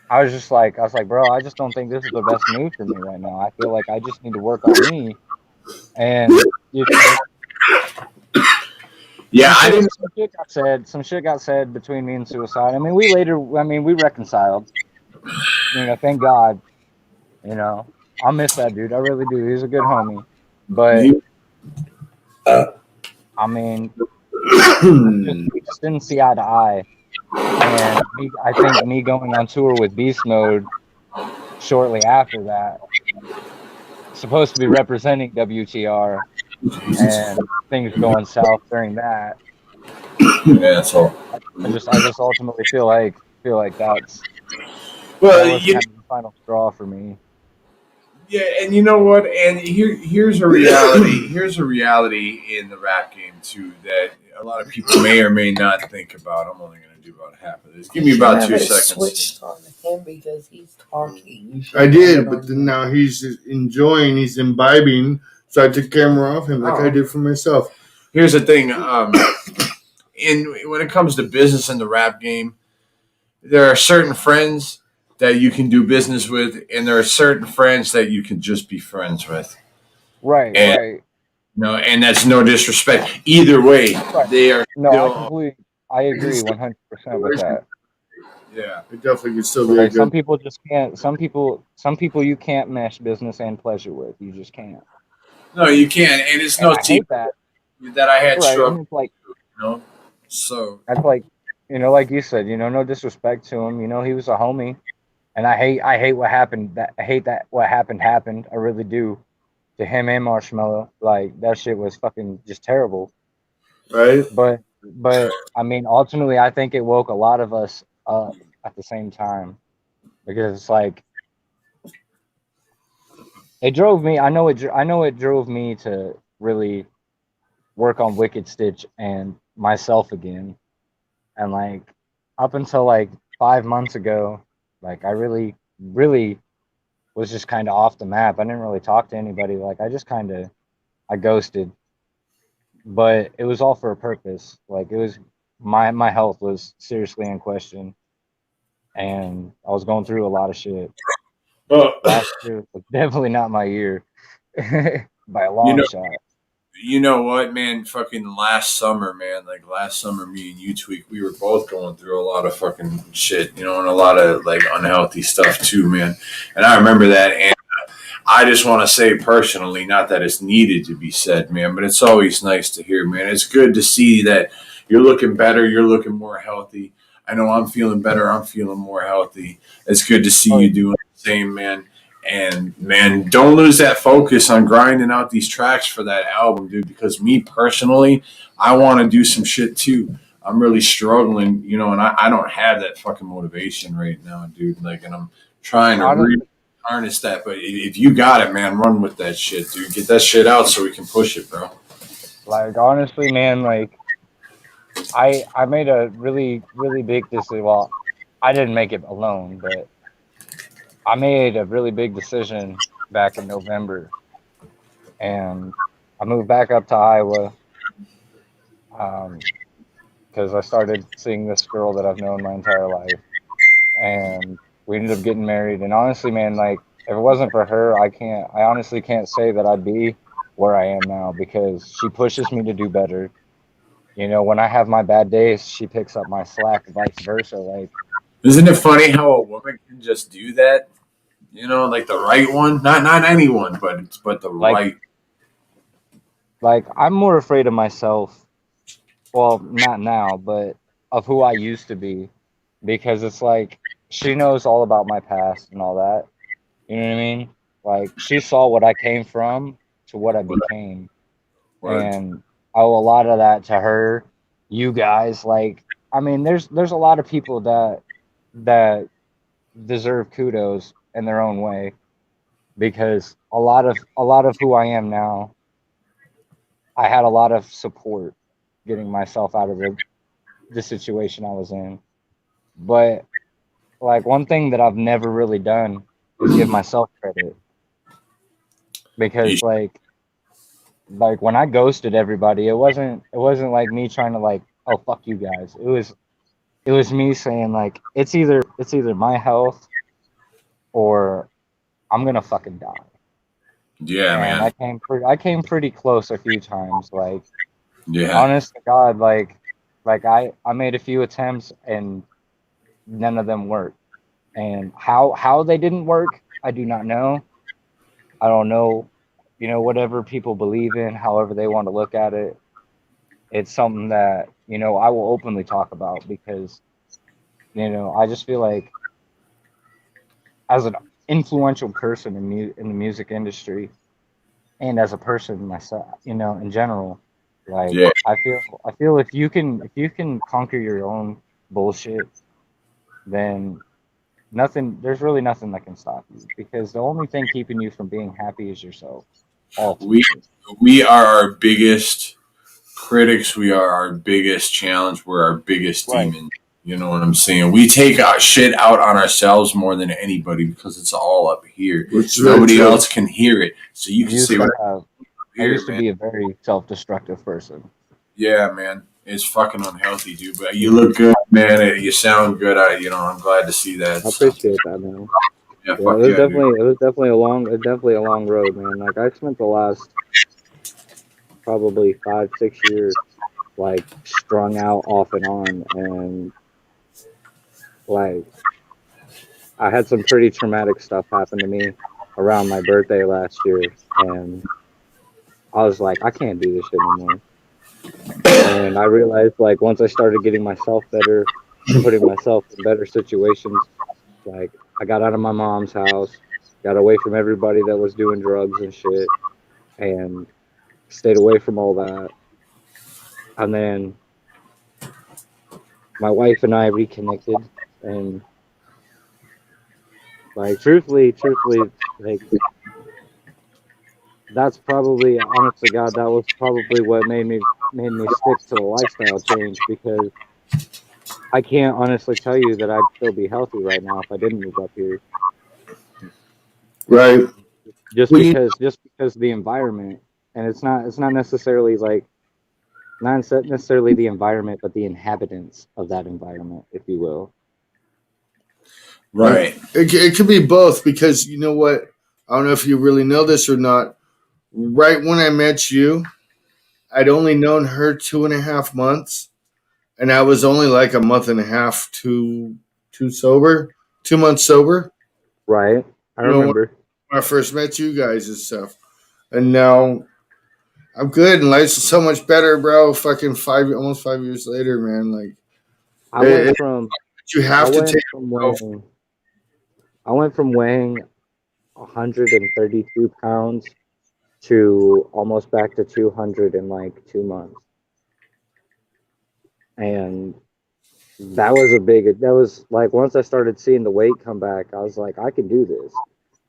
I was like, bro, I just don't think this is the best move for me right now. I feel like I just need to work on me. And Yeah, I didn't. some shit got said between me and Suicide. I mean, we reconciled. Thank God. I'll miss that dude. I really do. He's a good homie. But I mean, we just didn't see eye to eye. And I think me going on tour with Beast Mode shortly after that, supposed to be representing WTR, and things going south during that. Yeah, so. I just ultimately feel like that's Well, that was kind of the final straw for me. yeah, and you know what? And here's a reality. Here's a reality in the rap game too that a lot of people may or may not think about. I'm only going to do about half of this. Give me about 2 seconds. Switched on him because he's talking. I did, but then now he's enjoying, he's imbibing, so I took camera off him like I did for myself. Here's the thing. When it comes to business in the rap game, there are certain friends that you can do business with, and there are certain friends that you can just be friends with. Right, right. No, and that's no disrespect. Either way, they are. No, I agree 100% with that. Yeah, it definitely could still be a good. Some people just can't. Some people you can't mesh business and pleasure with. You just can't. No, you can't, and it's no secret that I had struggle. Like, so that's like, like you said, no disrespect to him. He was a homie, and I hate what happened. I hate that what happened. I really do. To him and Marshmello, like, that shit was fucking just terrible. Right. But I mean, ultimately, I think it woke a lot of us up at the same time, because it's like it drove me. I know it drove me to really work on Wicked Stitch and myself again. And like up until like 5 months ago, like I really was just kind of off the map. I didn't really talk to anybody. Like, I ghosted. But it was all for a purpose. Like, it was my health was seriously in question, and I was going through a lot of shit. Last year was definitely not my year by a long shot. You know what, man? Fucking last summer, man. Like last summer, me and you, Tweak, we were both going through a lot of fucking shit, and a lot of like unhealthy stuff too, man. And I remember that, and I just want to say personally, not that it's needed to be said, man, but it's always nice to hear, man. It's good to see that you're looking better, you're looking more healthy. I know I'm feeling better, I'm feeling more healthy. It's good to see you doing the same, man. And man, don't lose that focus on grinding out these tracks for that album, dude. Because me personally, I want to do some shit too. I'm really struggling, you know, and I don't have that fucking motivation right now, dude. Like, and I'm trying to Honestly, harness that. But if you got it, man, run with that shit, dude. Get that shit out so we can push it, bro. like honestly, man, like I made a really big decision. Well, I didn't make it alone, but I made a really big decision back in November, and I moved back up to Iowa because I started seeing this girl that I've known my entire life, and we ended up getting married. And honestly, man, like if it wasn't for her, I honestly can't say that I'd be where I am now because she pushes me to do better. You know, when I have my bad days, she picks up my slack, vice versa. Like, Isn't it funny how a woman can just do that? You know, like the right one, not anyone, but the like, right. I'm more afraid of myself. Well, not now, but of who I used to be, because it's like she knows all about my past and all that. You know what I mean? Like, she saw what I came from to what I became, Word. and I owe a lot of that to her. You guys, like, I mean, there's a lot of people that deserve kudos in their own way because a lot of who I am now, I had a lot of support getting myself out of the situation I was in. But like one thing that I've never really done is give myself credit You because like when I ghosted everybody, it wasn't like me trying to like, oh fuck you guys. It was me saying like it's either my health or I'm gonna fucking die. yeah, And man. I came pretty close a few times. Like Yeah. honest to God, like I made a few attempts and none of them worked. And how they didn't work, I do not know. I don't know, whatever people believe in, however they want to look at it. It's something that, I will openly talk about because, I just feel like as an influential person in the music industry and as a person myself, in general, like Yeah. I feel if you can conquer your own bullshit, then there's really nothing that can stop you because the only thing keeping you from being happy is yourself, We ultimately. we are our biggest critics. We are our biggest challenge. We're our biggest Right. demon. You know what I'm saying? We take our shit out on ourselves more than anybody because it's all up here. Which is very Nobody true. else can hear it. So you I can used say to what have I here, used to man. be a very self-destructive person. Yeah, man. It's fucking unhealthy, dude. But you look good, man. You sound good. I'm glad to see that I stuff. appreciate that, man. Yeah, Yeah, fuck yeah, dude. it was definitely a long road, man. Like I spent the last probably 5, 6 years like strung out off and on, and like I had some pretty traumatic stuff happen to me around my birthday last year, and I was like, I can't do this shit no more. And I realized like once I started getting myself better, putting myself in better situations, like I got out of my mom's house, got away from everybody that was doing drugs and shit, and stayed away from all that. And then my wife and I reconnected, and like truthfully, like that's probably, honest to God, that was probably what made me stick to the lifestyle change because I can't honestly tell you that I'd still be healthy right now if I didn't move up here. Right. Just Well, you because just because the environment, and it's not necessarily like not necessarily the environment, but the inhabitants of that environment, if you will. And Right. it could be both because you know what? I don't know if you really know this or not. Right when I met you, I'd only known her 2.5 months, and I was only like a month and a half too sober, 2 months sober. Right. I You know, when remember. I first met you guys and stuff, and now I'm good and life's so much better, bro. Fucking almost 5 years later, man. Like I went it, from you I have to take went from yourself. weighing I went from weighing 132 pounds to almost back to 200 in like 2 months. and that was a big. That was like once I started seeing the weight come back, I was like, I can do this.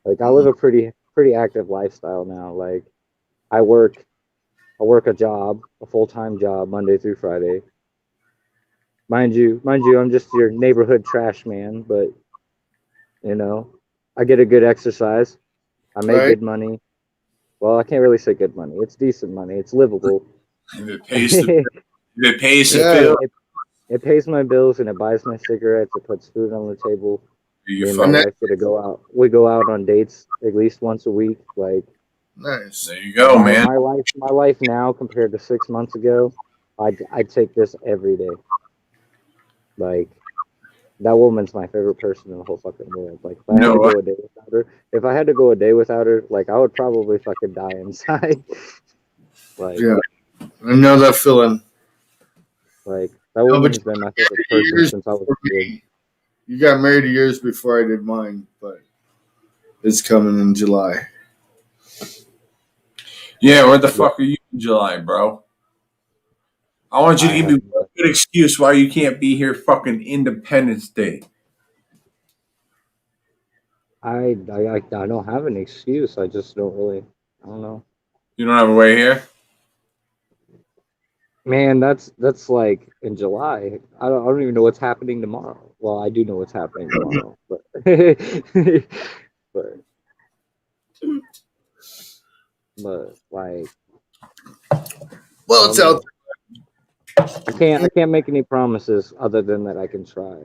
Like I live a pretty active lifestyle now. Like I work I work a full-time job, Monday through Friday. Mind you, I'm just your neighborhood trash man, but you know, I get a good exercise. I make Right? good money. Well, I can't really say good money. It's decent money. It's livable. If it pays the it, if it pays the Yeah. bill, it, it pays my bills and it buys my cigarettes. It puts food on the table. you Me and my And fuck. that, wife get to go out. We go out on dates at least once a week. Like nice. There you go, man. my life now compared to 6 months ago, I'd take this every day. Like that woman's my favorite person in the whole fucking world. Like if I had No, to go a day without her, if I had to go a day without her, like I would probably fucking die inside. like Yeah. I know that feeling. like that No, but woman's been my favorite person years since I was before a kid. me. You got married years before I did mine, but it's coming in July. yeah, where the fuck are you in July, bro? I want you to I give have me one good excuse why you can't be here fucking Independence Day. I don't have an excuse. I just don't really. I don't know. You don't have a way here? Man, that's like in July. I don't even know what's happening tomorrow. Well, I do know what's happening tomorrow, but but like I Well, don't it's out know. I can't make any promises other than that I can try.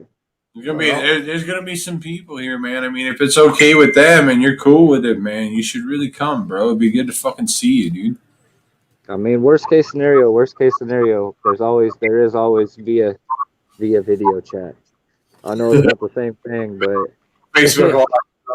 There's gonna be some people here, man. I mean, if it's okay with them and you're cool with it, man, you should really come, bro. It'd be good to fucking see you, dude. I mean, worst case scenario. There is always via video chat. I know it's not the same thing, but Facebook Live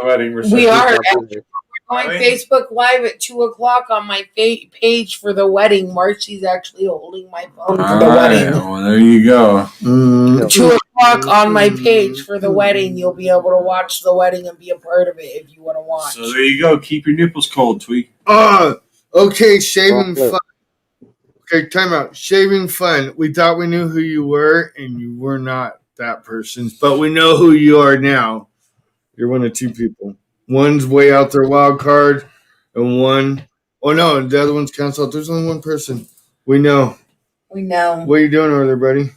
wedding We at least are I'll be there. going Really? Facebook Live at 2 o'clock on my page for the wedding. Marcy's actually holding my phone for the wedding. Well, there you go. Mm, 2 o'clock on my page for the wedding. You'll be able to watch the wedding and be a part of it if you want to watch. So there you go. Keep your nipples cold, Tweak. okay, shaving Well, fun. Okay, time out. Shaving fun. We thought we knew who you were, and you were not that person. But we know who you are now. You're one of two people. One's way out there wild card, and one oh no, the other one's canceled. There's only one person. We know. We know. What are you doing over there, buddy?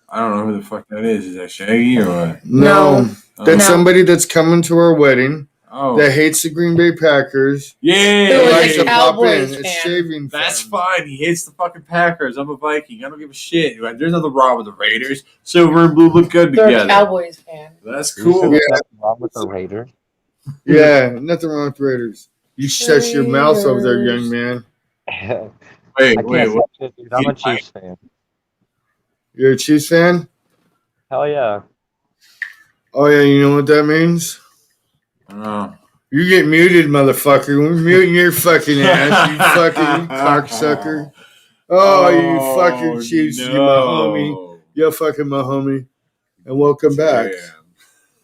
I don't know who the fuck that is. Is that Shaggy or what? No. Oh. That's No. somebody that's coming to our wedding Oh. that hates the Green Bay Packers. Who Yeah. is Likes a to pop Cowboys in. It's fan. shaving That's fun. fine. He hates the fucking Packers. I'm a Viking. I don't give a shit. There's nothing wrong with the Raiders. Silver and blue look good They're a together. Cowboys fan. That's You said cool. Yeah. there's nothing wrong with the Raiders. Yeah, nothing wrong with Raiders. You shut your mouth over there, young man. I Wait, can't wait. say What? shit, dude. I'm a Chiefs fan. You're a Chiefs fan? Hell yeah. Oh yeah, you know what that means? Oh. You get muted, motherfucker. We're muting your fucking ass, you fucking cocksucker. Oh, you fucking Chiefs, you my homie. You're fucking my homie. And welcome back.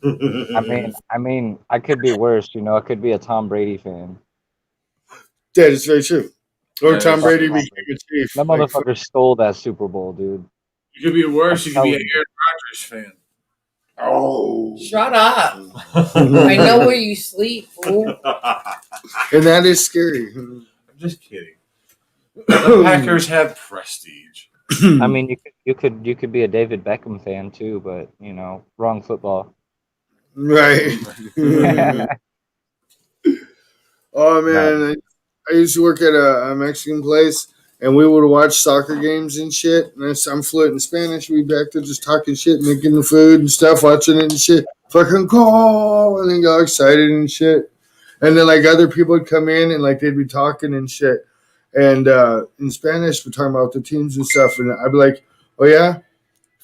I mean, I could be worse. You know, I could be a Tom Brady fan. That is very true. Or That Tom is Brady true. became a chief. That Like, motherfucker stole that Super Bowl, dude. You could be worse. You could be an telling you. Aaron Rodgers fan. Oh. Shut up. I know where you sleep, fool. and that is scary. I'm just kidding. The Packers have prestige. I mean, you could be a David Beckham fan too, but you know, wrong football. Right. Oh man, I used to work at a Mexican place, and we would watch soccer games and shit. And I'm fluent in Spanish. We'd be back there just talking shit, making the food and stuff, watching it and shit. Fucking call, and then got excited and shit. And then like other people would come in and like they'd be talking and shit, and in Spanish we're talking about the teams and stuff. And I'd be like, "Oh yeah,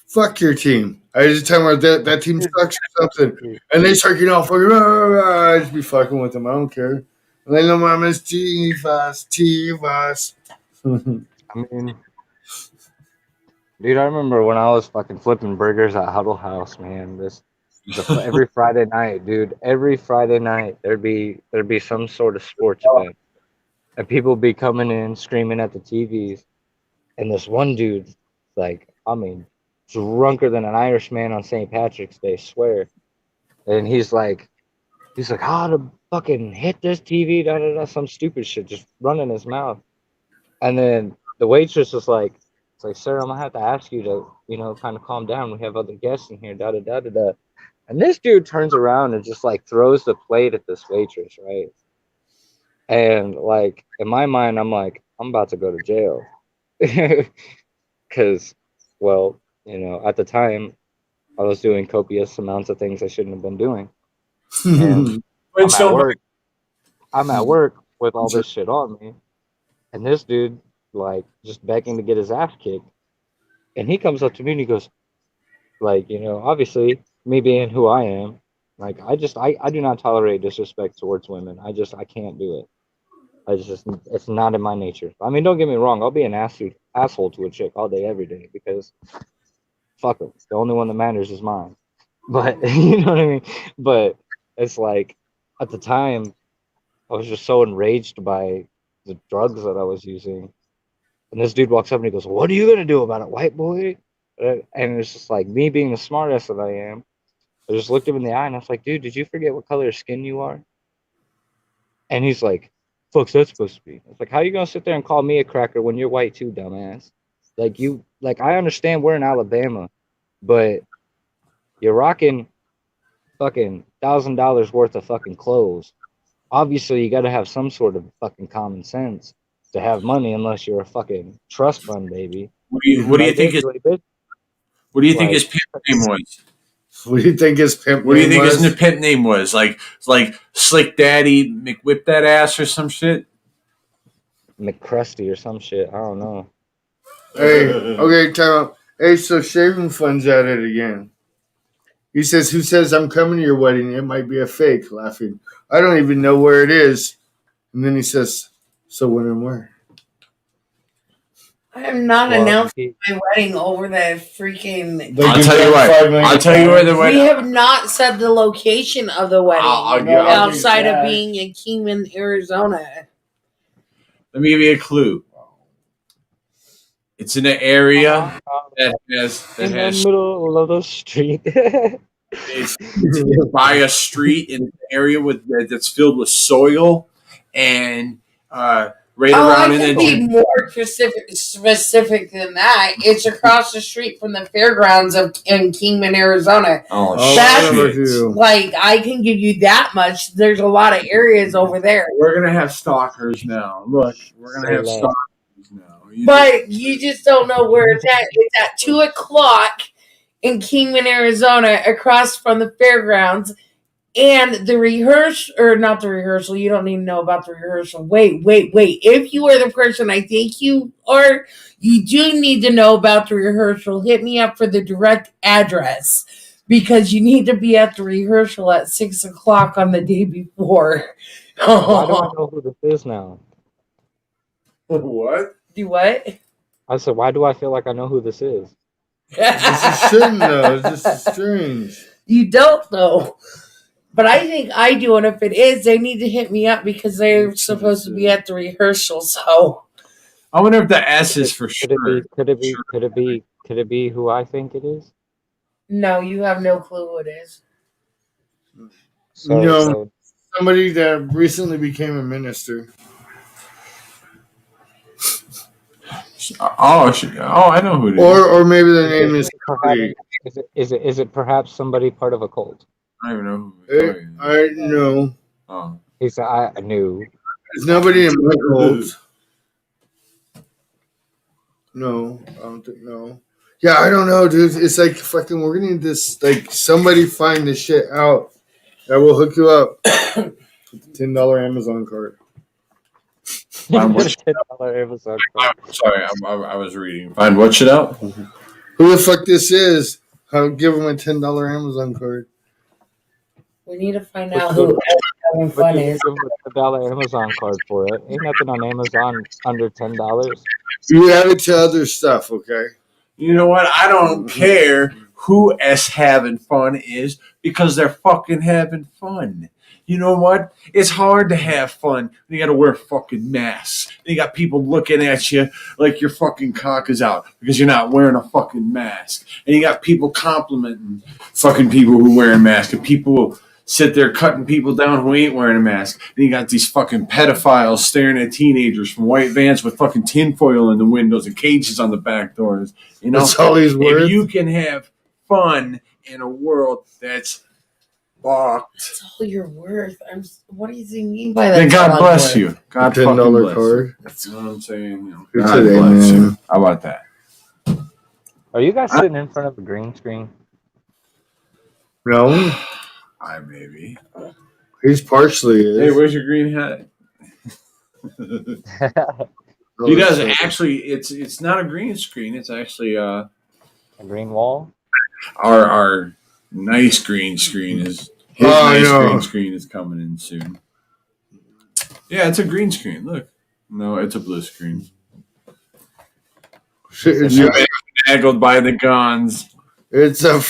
fuck your team." I just tell them that team sucks or something, and they start getting all fucking. I just be fucking with them. I don't care. Le no mames, Chivas, Chivas. I mean, dude, I remember when I was fucking flipping burgers at Huddle House, man. Every Friday night, dude. Every Friday night, there'd be some sort of sports event, and people would be coming in screaming at the TVs, and this one dude, like, I mean, drunker than an Irishman on St. Patrick's Day, swear. And he's like, how to fucking hit this TV, da da da, some stupid shit, just running his mouth. And then the waitress was like, it's like, sir, I'm gonna have to ask you to, kind of calm down. We have other guests in here, da da da da da. And this dude turns around and just like throws the plate at this waitress, right? And like in my mind, I'm like, I'm about to go to jail. Because, well, at the time, I was doing copious amounts of things I shouldn't have been doing. And I'm at work with all this shit on me. And this dude, like, just begging to get his ass kicked. And he comes up to me and he goes, like, obviously, me being who I am, like, I do not tolerate disrespect towards women. I can't do it. It's not in my nature. I mean, don't get me wrong. I'll be an asshole to a chick all day, every day, because fuck her. The only one that matters is mine. But, you know what I mean? But it's like, at the time, I was just so enraged by the drugs that I was using. And this dude walks up and he goes, what are you going to do about it, white boy? And it's just like, me being the smartass that I am, I just looked him in the eye and I was like, dude, did you forget what color of skin you are? And he's like, fuck's that supposed to be? It's like, how you going to sit there and call me a cracker when you're white too, dumbass? Like, I understand we're in Alabama, but you're rocking fucking $1,000 worth of fucking clothes. Obviously, you got to have some sort of fucking common sense to have money, unless you're a fucking trust fund baby. What do you think his pimp name was? What do you think his pimp? What do you think his pimp name was? Like Slick Daddy McWhip that ass or some shit. McCrusty or some shit. I don't know. Hey, okay, time out. Hey, so Shaving Fun's at it again. He says, who says I'm coming to your wedding? It might be a fake, laughing. I don't even know where it is. And then he says, so when and where? I am not announcing my wedding over the freaking. I'll tell you what. I'll tell you where the wedding. We have not said the location of the wedding outside of being in Kingman, Arizona. Let me give you a clue. It's in an area that has in the middle of the street. It's by a street in an area that's filled with soil and right around. I can be more specific than that. It's across the street from the fairgrounds in Kingman, Arizona. That's like, I can give you that much. There's a lot of areas over there. We're gonna have stalkers now. Look, we're gonna have stalkers now. But you just don't know where it's at. It's at 2:00 in Kingman, Arizona, across from the fairgrounds. And the rehearsal, or not the rehearsal, you don't need to know about the rehearsal. Wait. If you are the person I think you are, you do need to know about the rehearsal. Hit me up for the direct address, because you need to be at the rehearsal at 6:00 on the day before. Why do I know who this is now? What? Do what? I said, why do I feel like I know who this is? This shouldn't know. It's just strange. You don't know. But I think I do, and if it is, they need to hit me up because they're supposed to be at the rehearsal. So I wonder if the S is for sure. Could it be who I think it is? No, you have no clue who it is. Somebody that recently became a minister. I know who it is. Or maybe the name Is it perhaps somebody part of a cult? I don't even know who I know. Oh. He said, I knew. There's nobody in my cult. No, I don't think, no. Yeah, I don't know, dude. It's like fucking, we're gonna need this, like, somebody find this shit out. I will hook you up. $10 Amazon card. $10 Amazon card. Sorry, I was reading. Find what shit out? Who the fuck this is? I'll give him a $10 Amazon card. We need to find out who having fun is. Give him a $10 Amazon card for it. Ain't nothing on Amazon under $10. You have it to other stuff, okay? You know what? I don't care who S having fun is, because they're fucking having fun. you know what? It's hard to have fun. You got to wear fucking masks. And you got people looking at you like your fucking cock is out because you're not wearing a fucking mask. And you got people complimenting fucking people who wearing masks. And people sit there cutting people down who ain't wearing a mask. And you got these fucking pedophiles staring at teenagers from white vans with fucking tinfoil in the windows and cages on the back doors. You know, That's all he's worth. if you can have fun in a world that's fucked, That's all you're worth. What do you mean by that? then God bless you. God fucking $10 bless card. you. That's what I'm saying. You know, Good God today, bless man. you. How about that? Are you guys sitting in front of a green screen? No, I maybe. he's partially is. Hey, where's your green hat? Oh, He does so- actually. It's not a green screen. It's actually A green wall? our nice green screen is his Oh, nice no. green screen is coming in soon. Yeah, it's a green screen. Look, no, it's a blue screen. It's You've been naggled by the guns. It's a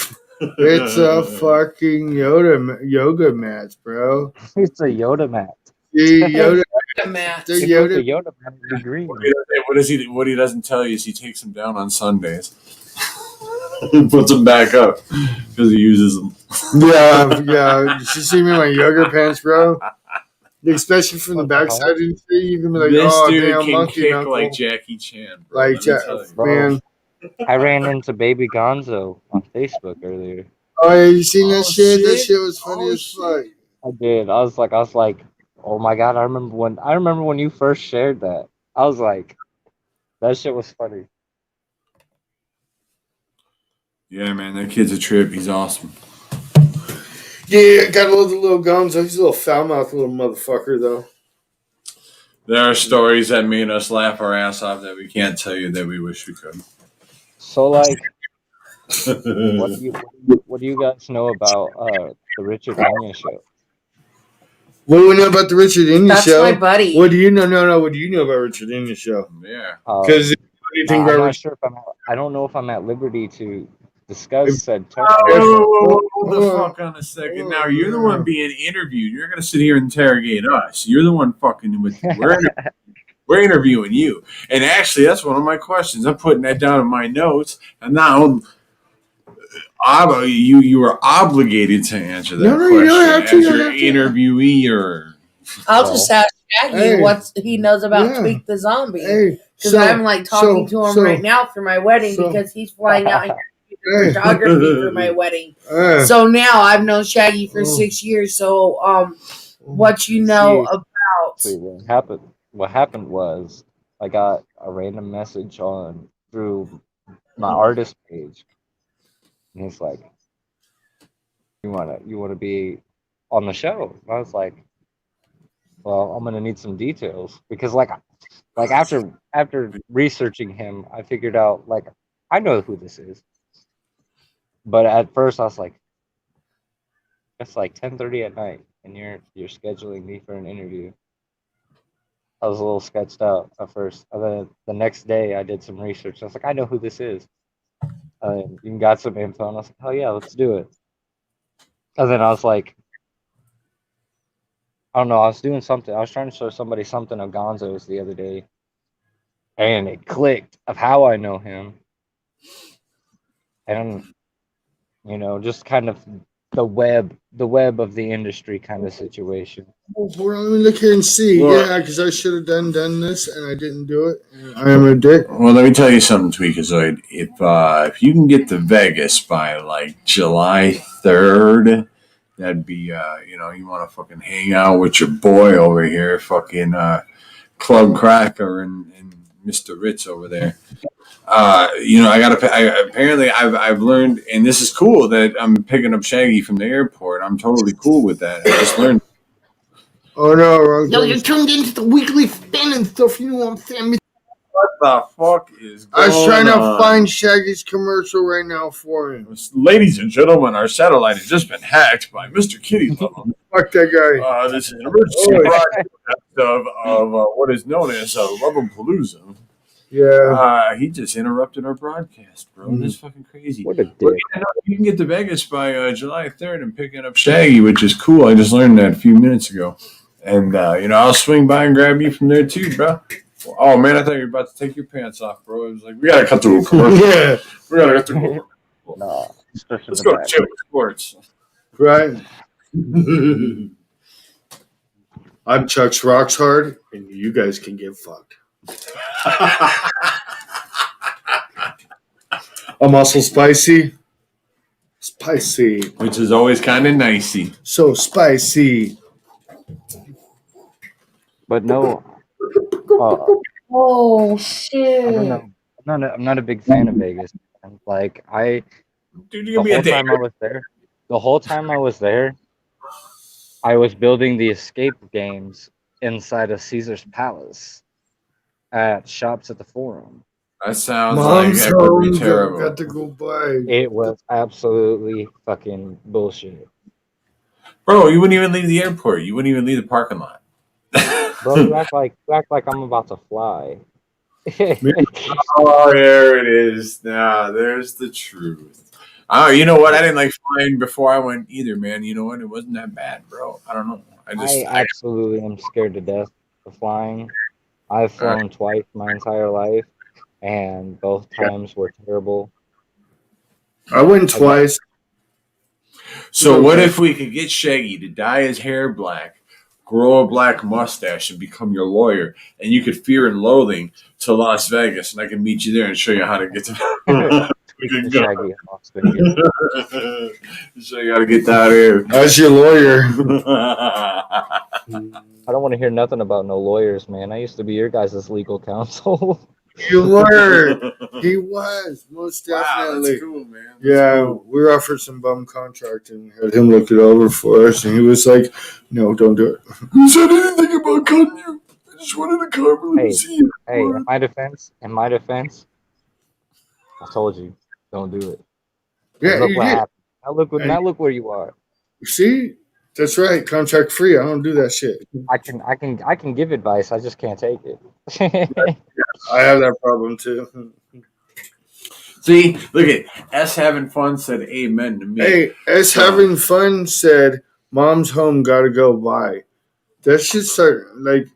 fucking yoga mat, bro. It's a Yoda mat. The Yoda, Matt. the If Yoda. the Yoda mat would be green. What he doesn't tell you is he takes them down on Sundays. And puts them back up because he uses them. Yeah. Did you see me in my yoga pants, bro? Especially from the backside, you can be like, This oh, dude damn, can monkey kick knuckle. like Jackie Chan. Bro, Like, let me tell you. Bro. man. I ran into baby Gonzo on Facebook earlier. Oh, yeah, you seen that Oh, shit? That shit. shit was funny Oh, as fuck. I did. I was like, oh my god! I remember when you first shared that. I was like, that shit was funny. Yeah, man, that kid's a trip. He's awesome. Yeah, got a little Gonzo. He's a little foul mouthed little motherfucker, though. There are stories that made us laugh our ass off that we can't tell you that we wish we could. So like, what do you guys know about the Richard Enya show? What do we know about the Richard India That's show? my buddy. What do you know? No, what do you know about Richard India show? Yeah. Because what do you think I'm about not Richard? sure if I don't know if I'm at liberty to discuss said term. Hold the fuck on a second. Now you're the one being interviewed. You're gonna sit here and interrogate us. You're the one fucking with. We're interviewing you. And actually, that's one of my questions. I'm putting that down in my notes. And now you are obligated to answer that No, question you don't have to, as you don't your have to. interviewee or. I'll just ask Shaggy Hey. what he knows about Yeah. Tweak the Zombie. Hey, Because I'm like talking to him right now for my wedding so- because he's flying out here to do Hey. photography for my wedding. now. So now I've known Shaggy for Oh. 6 years. So what you know about See, what happened was I got a random message through my artist page, and he's like, "You wanna be on the show?" And I was like, "Well, I'm gonna need some details because like after researching him, I figured out like I know who this is, but at first I was like, it's like 10:30 at night, and you're scheduling me for an interview." I was a little sketched out at first. And then the next day, I did some research. I was like, I know who this is. You got some info, and I was like, oh yeah, let's do it. And then I was like, I don't know. I was doing something. I was trying to show somebody something of Gonzo's the other day, and it clicked of how I know him, and just kind of the web of the industry kind of situation. Hold on, let me look here and see. Well- Yeah, because I should have done this and I didn't do it. I am a dick. Well, let me tell you something, Tweakazoid. If you can get to Vegas by like July 3rd, that'd be you want to fucking hang out with your boy over here, fucking Club Cracker and Mr. Ritz over there. Apparently I've learned, and this is cool that I'm picking up Shaggy from the airport. I'm totally cool with that. I just learned. Oh no, wrong No, thing. you're tuned into the weekly spin and stuff. You know what I'm saying? What the fuck is I going was trying to on? find Shaggy's commercial right now for him. Ladies and gentlemen, our satellite has just been hacked by Mr. Kitty Love. Fuck that guy. This is an emergency broadcast of what is known as Love-em-Palooza. Yeah. He just interrupted our broadcast, bro. Mhm. This is fucking crazy. What a But dick. yeah, no, you can get to Vegas by July 3rd and picking up Shaggy, which is cool. I just learned that a few minutes ago. And, I'll swing by and grab you from there too, bro. Oh, man, I thought you were about to take your pants off, bro. It was like, we got to cut through a commercial. Yeah. We got to cut through a commercial. Nah, especially Let's the go to back. Chip Sports. Right. I'm Chuck's Rocks Hard, and you guys can get fucked. I'm also spicy. Spicy. Which is always kind of nicey. So spicy. But no, Oh I shit! don't know. I'm not a big fan of Vegas. And like Dude, the you're going to be whole time I was there, I was building the escape games inside of Caesar's Palace at Shops at the Forum. That sounds Mom's like it could be home. terrible. Got to go by. It was absolutely fucking bullshit. Bro, you wouldn't even leave the airport. You wouldn't even leave the parking lot. Bro, you act like I'm about to fly. Oh, there it is. Now, there's the truth. Oh, you know what? I didn't like flying before I went either, man. You know what? It wasn't that bad, bro. I don't know. I absolutely am scared to death of flying. I've flown twice my entire life, and both times were terrible. I went twice. So what if we could get Shaggy to dye his hair black, grow a black mustache, and become your lawyer, and you could Fear and Loathing to Las Vegas, and I can meet you there and show you how to get to The Shaggy in Las Vegas. show you how to get down here. As your lawyer. I don't want to hear nothing about no lawyers, man. I used to be your guys' legal counsel. You were. He was. Most Wow, definitely. that's cool, man. That's Yeah, cool. we were offered some bum contract and had him look it over for us, and he was like, "No, don't do it." Who said anything about cutting you? I just wanted to come and see you. Hey, in my defense, I told you, don't do it. Yeah, Look you what did. happened. Now look where you are. See, that's right. Contract free. I don't do that shit. I can give advice. I just can't take it. I have that problem too. See, look at S having fun said amen to me. Hey, as having fun said, "Mom's home. Gotta go by." That should start like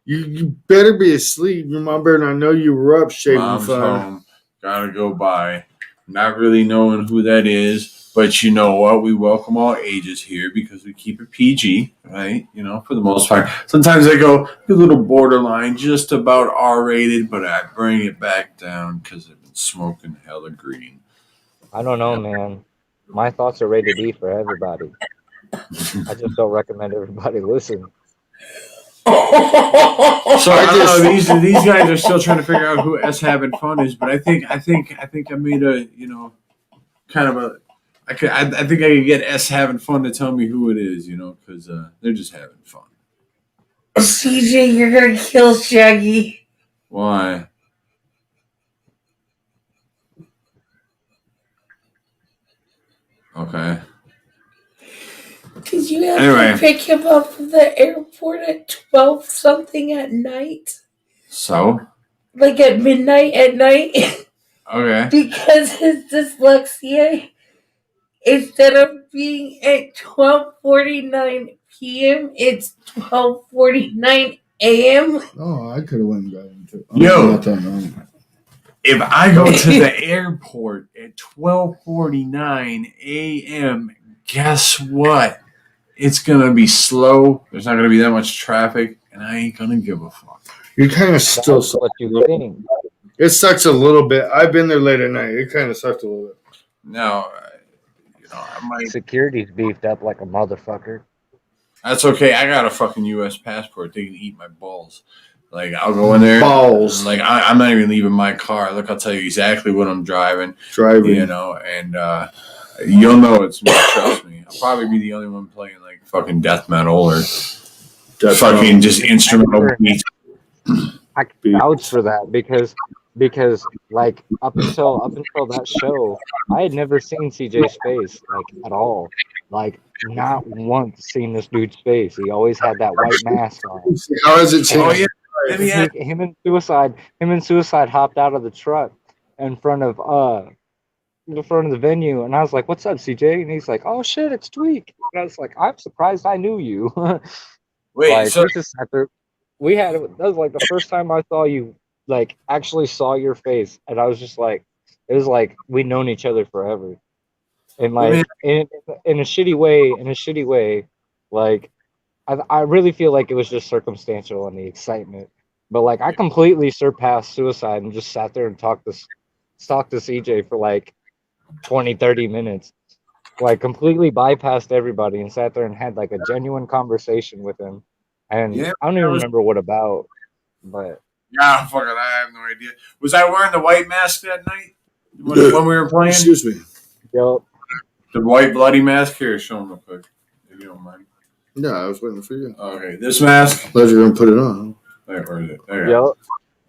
you better be asleep. Your mom better not know you were up shaving Mom's fun. home, gotta go by. Not really knowing who that is, but you know what? We welcome all ages here because we keep it PG, right? You know, for the most part. Sometimes I go a little borderline, just about R-rated, but I bring it back down because I've been smoking hella green. I don't know, man. My thoughts are rated E for everybody. I just don't recommend everybody listen. So I don't know. These guys are still trying to figure out who S having fun is, but I think I made a kind of a. I think I could get S having fun to tell me who it is, because they're just having fun. CJ, you're gonna kill Shaggy. Why? Okay. Because you have Anyway. to pick him up from the airport at 12 something at night. So? Like at midnight at night. Okay. Because his dyslexia, instead of being at 12:49 p.m., it's 12:49 a.m. Oh, I could have went and got into it. Yo. If I go to the airport at 12:49 a.m., guess what? It's gonna be slow. There's not gonna be that much traffic, and I ain't gonna give a fuck. You kind of still That's what you think. It sucks a little bit. I've been there late at night. It kind of sucked a little bit. Now, I might. Security's beefed up like a motherfucker. That's okay. I got a fucking U.S. passport. They can eat my balls. Like, I'll go in there. Balls. Like, I'm not even leaving my car. Look, I'll tell you exactly what I'm driving. Driving. And you'll know it's me. Trust me. I'll probably be the only one playing, like, fucking death metal or fucking just instrumental beats. I can vouch for that because like up until that show, I had never seen CJ's face like at all. Like not once seen this dude's face. He always had that white mask on. How has it changed? Oh, yeah. Let me ask- him and Suicide hopped out of the truck in front of the venue, and I was like, "What's up, CJ?" And he's like, "Oh shit, it's Tweak." And I was like, "I'm surprised I knew you." Wait, Like so we just sat there. That was like the first time I saw you, like actually saw your face, and I was just like, it was like we'd known each other forever, and let me like in a shitty way, like I really feel like it was just circumstantial and the excitement, but like I completely surpassed Suicide and just sat there and talked to CJ for like 20-30 minutes, like completely bypassed everybody and sat there and had like a genuine conversation with him. And yeah, I don't that even was remember what about, but yeah, fuck it, I have no idea. Was I wearing the white mask that night when we were playing? Excuse me. yo, The white bloody mask? Here, show them real quick, if you don't mind. Yeah, I was waiting for you. Okay, this mask. Glad you're gonna put it on. Where is it? There you go.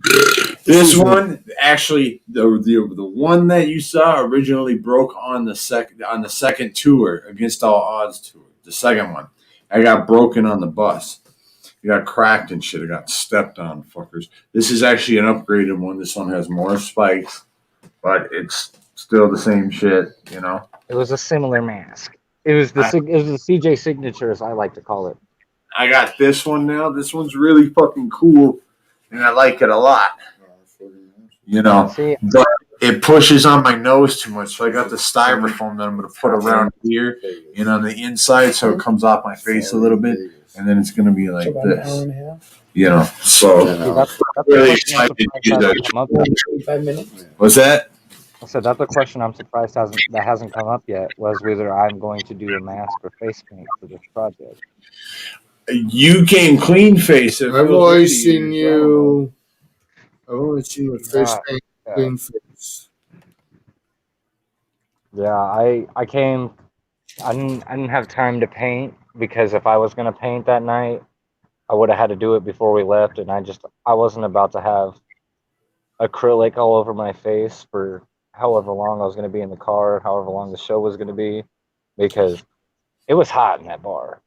yo, This one, actually, the one that you saw originally broke on the second tour, Against All Odds tour. The second one, I got broken on the bus. It got cracked and shit. I got stepped on, fuckers. This is actually an upgraded one. This one has more spikes, but it's still the same shit, you know. it was a similar mask. It was the CJ signature, as I like to call it. I got this one now. This one's really fucking cool, and I like it a lot. You know, See, but it pushes on my nose too much, so I got the styrofoam that I'm going to put around here and on the inside, so it comes off my face a little bit, and then it's going to be like this. You know, so see that's really the question I'm excited to surprised use hasn't come up yet. 45 minutes. What's that? I said that's the question I'm surprised hasn't come up yet. Was whether I'm going to do a mask or face paint for this project. You came clean face. I've always seen you. I've always seen you with face Yeah, paint, yeah. clean face. Yeah, I came. I didn't have time to paint because if I was gonna paint that night, I would have had to do it before we left, and I wasn't about to have acrylic all over my face for however long I was gonna be in the car, however long the show was gonna be, because it was hot in that bar.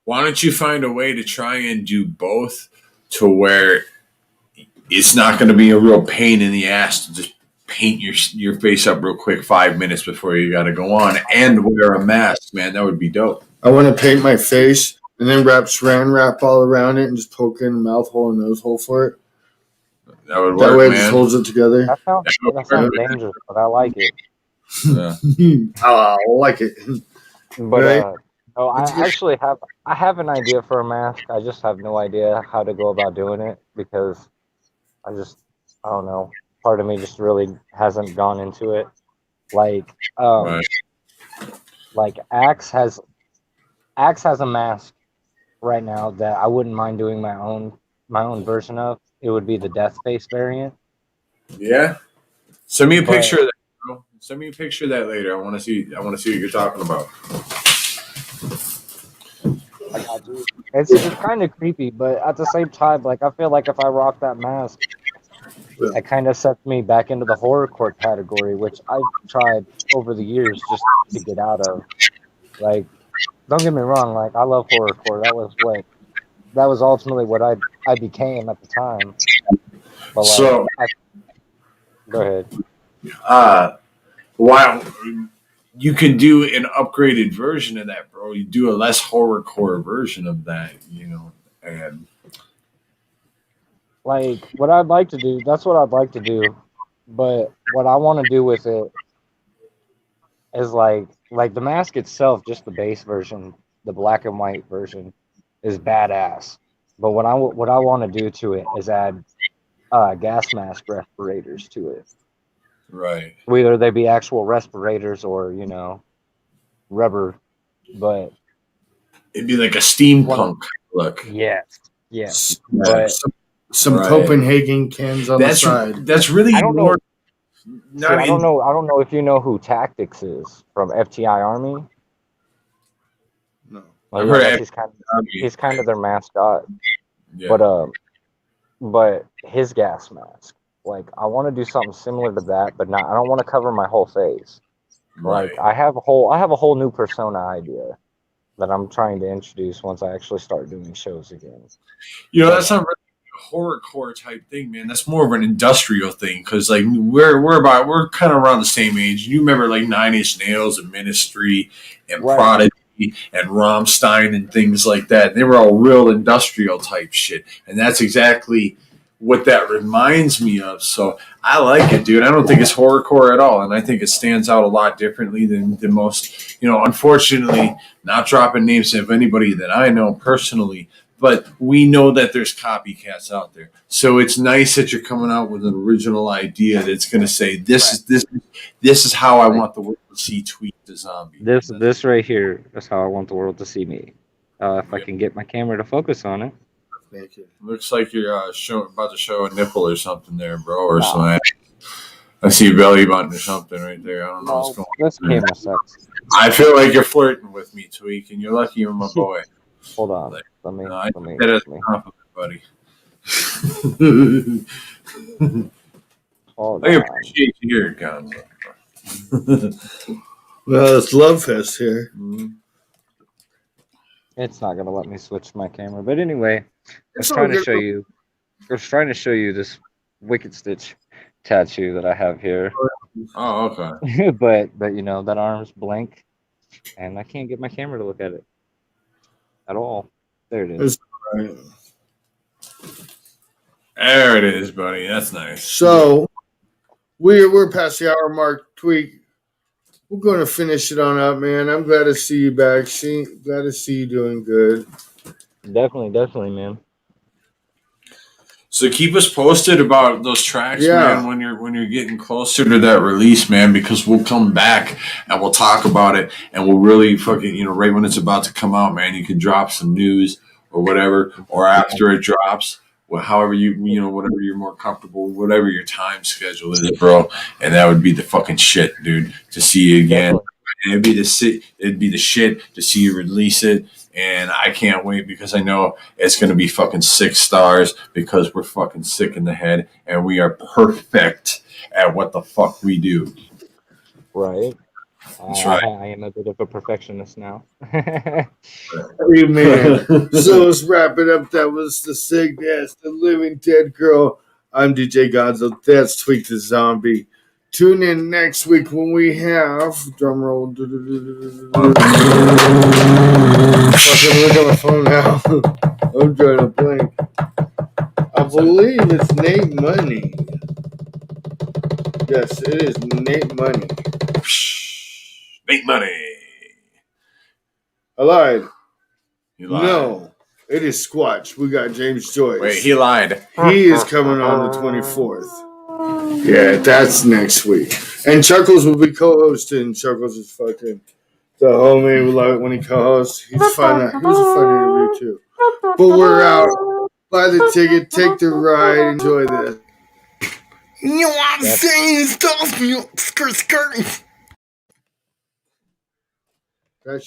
Why don't you find a way to try and do both to where it's not going to be a real pain in the ass to just paint your face up real quick 5 minutes before you got to go on and wear a mask, man. That would be dope. I want to paint my face and then wrap saran wrap all around it and just poke in the mouth hole and nose hole for it. That would That work, way it man. just holds it together. that sounds dangerous, but I like it. Yeah. I like it. But Right. no, I have an idea for a mask. I just have no idea how to go about doing it because I don't know. Part of me just really hasn't gone into it. Like Right. like Axe has a mask right now that I wouldn't mind doing my own version of. It would be the death face variant. Yeah. Send me a But- picture of that, bro. Send me a picture of that later. I want to see what you're talking about. Like it's kind of creepy, but at the same time, like I feel like if I rock that mask, it kind of sets me back into the horrorcore category, which I've tried over the years just to get out of. Like, don't get me wrong, like I love horrorcore. That was ultimately what I became at the time. But like, So- go ahead. Wow. You can do an upgraded version of that, bro. You do a less horrorcore version of that, you know, and Like what I'd like to do, that's what I'd like to do. But what I want to do with it is like the mask itself, just the base version, the black and white version, is badass. But what I want to do to it is add gas mask respirators to it. right. Whether they be actual respirators or rubber, but It'd be like a steampunk look. yes, Yeah, but some Right. Copenhagen cans on the That's side. that's really I don't know. more. see, I don't know. I don't know if you know who Tactics is from FTI Army. No. Well, I've yeah, heard I of guess FTI. he's kind of their mascot. Yeah. But his gas mask, like I want to do something similar to that, but not. I don't want to cover my whole face. right. Like I have a whole new persona idea that I'm trying to introduce once I actually start doing shows again. You know, that's not really a horrorcore type thing, man. That's more of an industrial thing because like we're kind of around the same age. You remember like Nine Inch Nails and Ministry and Right. Prodigy and Rammstein and things like that. They were all real industrial type shit, and that's exactly what that reminds me of. So I like it, dude. I don't think it's horrorcore at all, and I think it stands out a lot differently than most. Unfortunately, not dropping names of anybody that I know personally, but we know that there's copycats out there. So it's nice that you're coming out with an original idea that's going to say this is how I want the world to see Tweet the Zombie. This right here is how I want the world to see me. If I can get my camera to focus on it. Thank you. Looks like you're about to show a nipple or something there, bro, or something. I see a belly button or something right there. I don't know what's going on. This camera sucks. I feel like you're flirting with me, Tweak, and you're lucky you're my boy. Hold on. Let me. I take that as a compliment, buddy. Hold I on. appreciate you here, Gonzo. Well, it's Love Fest here. It's not gonna let me switch my camera, but anyway, I was It's all trying to good. show you. I was trying to show you this Wicked Stitch tattoo that I have here, Oh, okay. but that arm's blank, and I can't get my camera to look at it at all. There it is. Right. There it is, buddy. That's nice. So we're past the hour mark. Tweak. We're going to finish it on up, man. I'm glad to see you back. Glad to see you doing good. Definitely, man. So keep us posted about those tracks, Yeah. man, when you're getting closer to that release, man, because we'll come back and we'll talk about it and we'll really fucking, right when it's about to come out, man, you can drop some news or whatever, or after it drops, however whatever you're more comfortable, whatever your time schedule is, bro. And that would be the fucking shit, dude, to see you again. And it'd be the shit to see you release it. And I can't wait because I know it's going to be fucking 6 stars because we're fucking sick in the head and we are perfect at what the fuck we do. Right. That's right. I am a bit of a perfectionist now. Amen. So let's wrap it up. That was the Sickness, the Living Dead Girl. I'm DJ Gonzo. That's Tweak the Zombie. Tune in next week when we have drum roll. Fucking look at my phone now. I'm trying to blink. I believe it's Nate Money. Yes, it is Nate Money. Make money. I lied. You lied. No, it is Squatch. We got James Joyce. Wait, he lied. He is coming on the 24th. Yeah, that's next week. And Chuckles will be co-hosting. Chuckles is fucking the homie. We love it when he co-hosts. He's fun. He was a fun interview too. But we're out. Buy the ticket. Take the ride. Enjoy this. You know what I'm saying? Stuff you skirt.